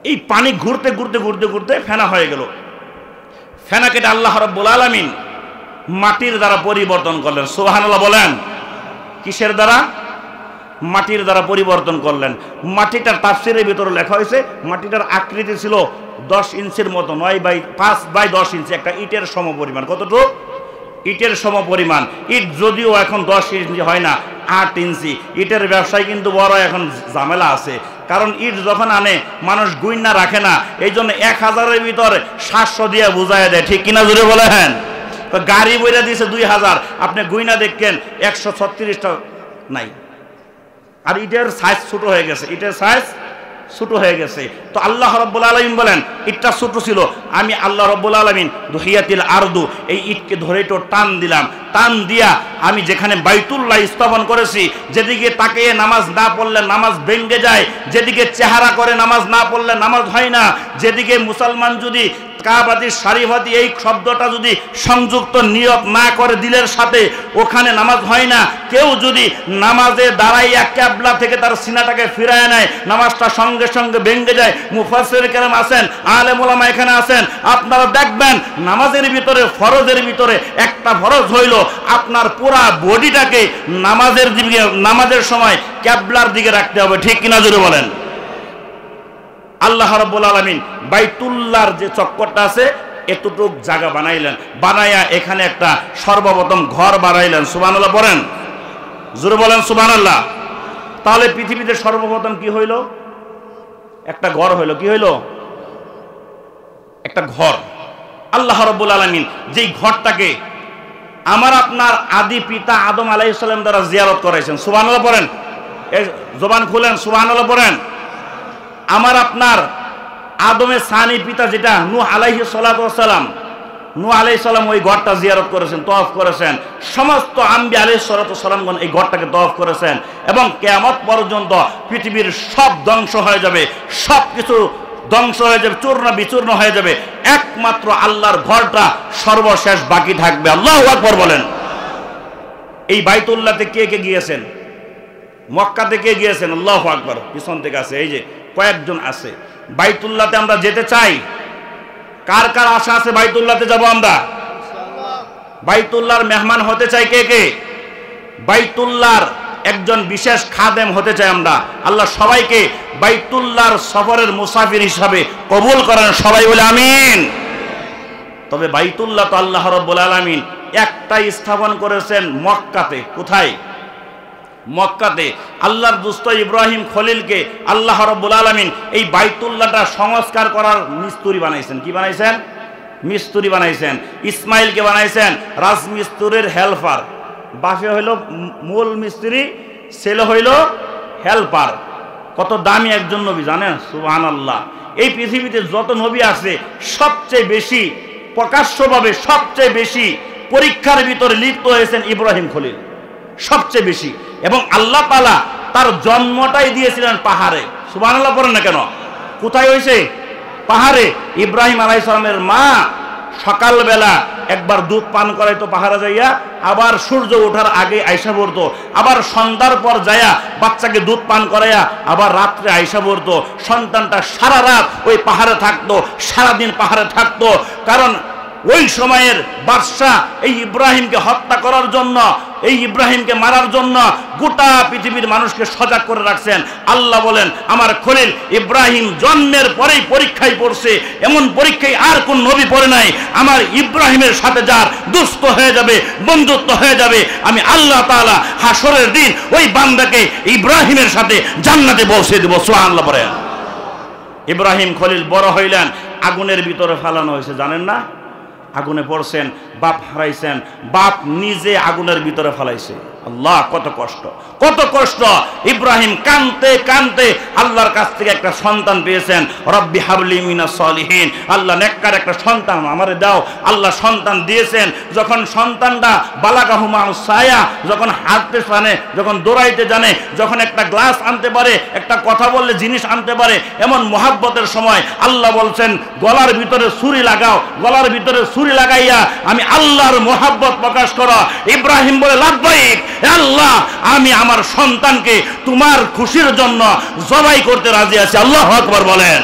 এই পানি ঘুরতে ঘুরতে ঘুরতে ঘুরতে ফেনা হয়ে গেল। ফেনাকে আল্লাহ রাব্বুল আলামিন মাটির দ্বারা পরিবর্তন করলেন। সুবহানাল্লাহ বলেন। কিসের দ্বারা? মাটির দ্বারা পরিবর্তন করলেন। মাটিটার তাফসীরের ভিতরে লেখা হয়েছে, মাটিটার আকৃতি ছিল 10 ইঞ্চির মতো, 9/5 বাই 10 ইঞ্চি, একটা ইটের সম পরিমাণ। কতটুকু? ইটের সম পরিমাণ। ইট যদিও এখন 10 ইঞ্চি হয় না, 8 ইঞ্চি। ইটের ব্যবসায় কিন্তু বড় এখন ঝামেলা আছে, কারণ ইট যখন আনে মানুষ গুইনা রাখে না, এই জন্য 1000-এর ভিতরে 700 দিয়ে বুঝাই দেয়। ঠিক কিনা জুড়ে বলেন? তো গাড়ি বইরা দিয়েছে 2000, আপনি গুইনা দেখেন 136টা নাই। আর ইটের সাইজ ছোট হয়ে গেছে, ইটের সাইজ ছোট হয়ে গেছে। তো আল্লাহ রাব্বুল আলামিন বলেন, ইটটা ছোট ছিল, আমি আল্লাহ রাব্বুল আলামিন দুহিয়াতিল আরদু, এই ইটকে ধরে একটু টান দিলাম, টান দিয়া আমি যেখানে বাইতুল্লাহ স্থাপন করেছি, যেদিকে তাকিয়ে নামাজ না পড়লে নামাজ ভেঙে যায়, যেদিকে চেহারা করে নামাজ না পড়লে নামাজ হয় না, যেদিকে মুসলমান যদি কাবাতি শরীফাতি এই শব্দটা যদি সংযুক্ত নিয়ত না করে দিলের সাথে, ওখানে নামাজ হয় না। কেউ যদি নামাজে দাঁড়াইয়া কিবলা থেকে তার সিনাটাকে ফিরায় নেয়, নামাজটা সঙ্গে সঙ্গে ভেঙে যায়। মুফাসসির কেরাম আছেন, আলেম ওলামা এখানে আছেন, আপনারা দেখবেন নামাজের ভিতরে, ফরজের ভিতরে একটা ফরজ হইল আপনার পুরা বডিটাকে নামাজের সময় কিবলার দিকে রাখতে হবে। ঠিক কিনা জোরে বলেন? আল্লাহ রাব্বুল আলামিন বাইতুল্লাহর যে চক্করটা আছে এতটুক জায়গা বানাইলেন, বানাইয়া এখানে একটা সর্বপ্রথম ঘর বানাইলেন। সুবহানাল্লাহ বলেন, জোরে বলেন সুবহানাল্লাহ। তাহলে পৃথিবীতে সর্বপ্রথম কি হইল? একটা ঘর হইল। কি হইল? একটা ঘর। আল্লাহ রাব্বুল আলামিন যেই ঘরটাকে আমার আপনার আদি পিতা আদম আলাইহিস সালাম দ্বারা জিয়ারত করাইছেন। সুবহানাল্লাহ পড়েন, জবান খুলেন, সুবহানাল্লাহ পড়েন। আমার আপনার আদমের সানি পিতা যেটা নূহ আলাইহিস সালাতু ওয়াস সালাম, নূহ আলাইহিস সালাম ওই ঘরটা জিয়ারত করেছেন, তওয়াফ করেছেন। সমস্ত আম্বিয়া আলাইহিস সালাতু ওয়াস সালামগণ এই ঘরটাকে তওয়াফ করেছেন। এবং কিয়ামত পর্যন্ত পৃথিবীর সব ধ্বংস হয়ে যাবে, সব কিছু ধ্বংস হয়ে যাবে, চূর্ণ বিচূর্ণ হয়ে যাবে, একমাত্র আল্লাহর ঘরটা সর্বশেষ বাকি থাকবে। আল্লাহু আকবার বলেন। এই বাইতুল্লাহতে কে কে গিয়েছেন? মক্কাতে কে গিয়েছেন? আল্লাহু আকবার। পিছন থেকে আছে, এই যে কয়েকজন আছে। বাইতুল্লাহতে আমরা যেতে চাই। কার কার আশা আছে বাইতুল্লাহতে যাব আমরা? বাইতুল্লাহর মেহমান হতে চাই কে কে? বাইতুল্লাহর একজন বিশেষ খাদেম হতে চাই আমরা। আল্লাহ সবাইকে বাইতুল্লাহর সফরের মুসাফির হিসাবে কবুল করেন, সবাই বলে আমিন। তবে বাইতুল্লাহ তো আল্লাহ রাব্বুল আলামিন একটাই স্থাপন করেছেন মক্কাতে। কোথায়? মক্কাতে। আল্লাহর দুষ্ট ইব্রাহিম খলিলকে আল্লাহ রাব্বুল আলামিন এই বাইতুল্লাহটা সংস্কার করার মিস্ত্রি বানাইছেন। কি বানাইছেন? মিস্ত্রি বানাইছেন। ইসমাইলকে বানাইছেন রাজমিস্ত্রির হেল্পার। বাপে হইল মূল মিস্ত্রি, ছেলে হইল হেল্পার। কত দামি একজন নবী জানেন? সুবহানাল্লাহ। এই পৃথিবীতে যত নবী আছে সবচেয়ে বেশি প্রকাশ্যভাবে সবচেয়ে বেশি পরীক্ষার ভিতরে লিপ্ত হয়েছেন ইব্রাহিম খলিল, সবচেয়ে বেশি। এবং আল্লাহ তাআলা তার জন্মটাই দিয়েছিলেন পাহাড়ে। সুবহানাল্লাহ বলেন না কেন? কোথায় হয়েছে? পাহাড়ে। ইব্রাহিম আলাইহিস সালামের মা সকালবেলা একবার দুধ পান করাইতো পাহাড়ে যাইয়া, আবার সূর্য ওঠার আগে আয়সা পড়তো, আবার সন্ধ্যার পর যাইয়া বাচ্চাকে দুধ পান করাইয়া আবার রাত্রে আয়সা পড়তো। সন্তানটা সারা রাত ওই পাহাড়ে থাকতো, সারাদিন পাহাড়ে থাকতো। কারণ ওই সময়ের বাদশাহ এই ইব্রাহিমকে হত্যা করার জন্য, এই ইব্রাহিমকে মারার জন্য গোটা পৃথিবীর মানুষকে সজাগ করে রাখছেন। আল্লাহ বলেন আমার খলিল ইব্রাহিম জন্মের পরেই পরীক্ষায় পড়ছে, এমন পরীক্ষায় আর কোন নবী পড়ে নাই। আমার ইব্রাহিমের সাথে যার দুস্থ হয়ে যাবে, বন্ধুত্ব হয়ে যাবে, আমি আল্লাহ তাআলা হাসরের দিন ওই বান্দাকে ইব্রাহিমের সাথে জান্নাতে পৌঁছে দেব। সুবহানাল্লাহ বলেন। ইব্রাহিম খলিল বড় হইলেন, আগুনের ভিতরে ফেলানো হয়েছে, জানেন না? আগুনে পড়ছেন, বাপ হারাইছেন, বাপ নিজে আগুনের ভিতরে ফেলাইছে। আল্লাহ, কত কষ্ট, কত কষ্ট। ইব্রাহিম কানতে কানতে আল্লাহর কাছ থেকে একটা সন্তান পেয়েছেন। রব্বি হাবলি মিনাস সলিহিন, আল্লাহ নেককার একটা সন্তান আমারে দাও। আল্লাহ সন্তান দিয়েছেন। যখন সন্তানটা বালাগাহু মাউস সায়া, যখন হাঁটতে জানে, যখন দৌড়াইতে জানে, যখন একটা গ্লাস আনতে পারে, একটা কথা বললে জিনিস আনতে পারে, এমন মোহাব্বতের সময় আল্লাহ বলছেন গলার ভিতরে ছুরি লাগাও, গলার ভিতরে ছুরি লাগাইয়া আমি আল্লাহর মোহাব্বত প্রকাশ করো। ইব্রাহিম বলে লাব্বাইক, আল্লাহ আমি আমার সন্তানকে তোমার খুশির জন্য জবাই করতে রাজি আছি। আল্লাহু আকবার বলেন।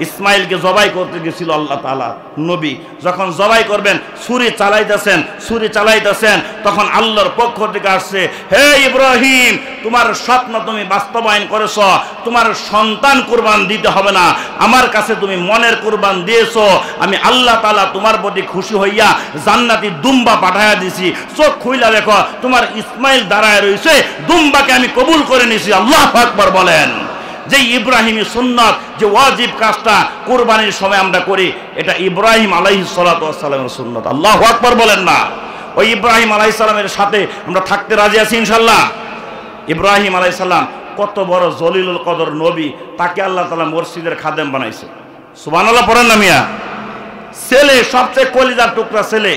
ইসমাইলকে জবাই করতে গেছিল আল্লাহ তাআলা নবী। যখন জবাই করবেন ছুরি চালাইতেছেন, তখন আল্লাহর পক্ষ থেকে আসছে, হে ইব্রাহিম তোমার স্বপ্ন তুমি বাস্তবায়ন করেছো, তোমার সন্তান কুরবান দিতে হবে না, আমার কাছে তুমি মনের কুরবান দিয়েছো। আমি আল্লাহ তাআলা তোমার প্রতি খুশি হইয়া জান্নাতি দুম্বা পাঠাইয়া দিছি। চোখ খুইলা দেখো তোমার ইসমাইল দাঁড়ায় রয়েছে, দুম্বাকে আমি কবুল করে নিছি। আল্লাহু আকবার বলেন। যে ইব্রাহিমী সুন্নাত, যে ওয়াজিব কাজটা কুরবানির সময় আমরা করি, এটা ইব্রাহিম আলাইহিস সালাতু ওয়াস সালামের সুন্নাত। আল্লাহু আকবার বলেন না? ওই ইব্রাহিম আলাইহিস সালামের সাথে আমরা থাকতে রাজি আছি ইনশাআল্লাহ। ইব্রাহিম আলাইহিস সালাম কত বড় জলিলুল কদর নবী, তাকে আল্লাহ তাআলা মসজিদের খাদেম বানাইছে। সুবহানাল্লাহ পড়েন না মিয়া? ছেলে, সবচেয়ে কলিজার টুকরা ছেলে,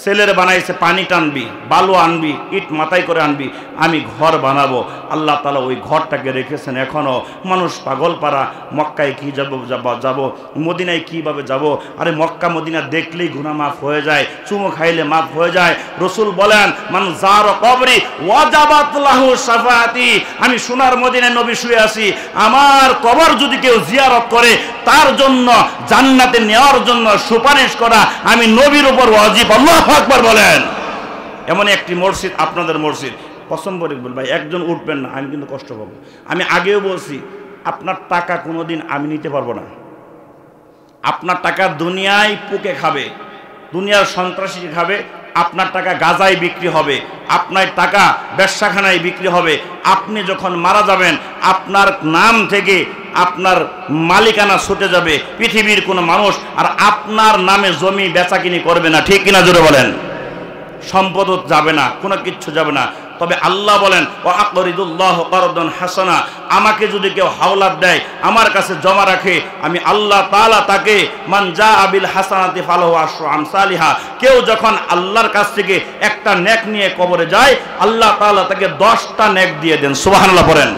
ছেলের বানাইছে পানি টানবি, বালু আনবি, ইট মাথায় করে আনবি, আমি ঘর বানাবো। আল্লাহ তাআলা ওই ঘরটাকে রেখেছেন এখনও। মানুষ পাগল পারা, মক্কায় কি যাব, মদিনায় কিভাবে যাব? আরে মক্কা মদিনা দেখলেই গুনাহ মাফ হয়ে যায়, চুমু খাইলে মাফ হয়ে যায়। রসুল বলেন, মান যার কবরি ওয়াজাবাত লাহু শাফাআতি। আমি সোনার মদিনায় নবী শুয়ে আছি, আমার কবর যদি কেউ জিয়ারত করে তার জন্য জান্নাতে নেওয়ার জন্য সুপারিশ করা আমি নবীর উপর ওয়াজিব। আল্লাহু আকবার বলেন। এমন একটি মসজিদ, আপনাদের মসজিদ, কসম করে বল ভাই একজন উঠবেন না, আমি কিন্তু কষ্ট পাবো। আমি আগেও বলছি, আপনার টাকা কোনোদিন আমি নিতে পারবো না। আপনার টাকা দুনিয়ায় পুকে খাবে, দুনিয়ার সন্ত্রাসী খাবে, আপনার টাকা গাজায় বিক্রি হবে, আপনার টাকা ব্যবসাখানায় বিক্রি হবে। আপনি যখন মারা যাবেন আপনার নাম থেকে আপনার মালিকানা ছুটে যাবে পৃথিবীর কোনো মানুষ আর আপনার নামে জমি বেচাকিনি করবে না, ঠিক কিনা জোরে বলেন? সম্পদও যাবে না, কোনো কিচ্ছু যাবে না। তবে আল্লাহ বলেন, ওয়া আকরিদুল্লাহু কারদান হাসানা, আমাকে যদি কেউ হাওলাত দেয়, আমার কাছে জমা রাখে, আমি আল্লাহ তাআলা তাকে মান জাআ বিল হাসানাতি ফালাহু আশরু আমসালিহা, কেউ যখন আল্লাহর কাছ থেকে একটা নেক নিয়ে কবরে যায় আল্লাহ তাআলা তাকে 10টা নেক দিয়ে দেন। সুবহানাল্লাহ পড়েন।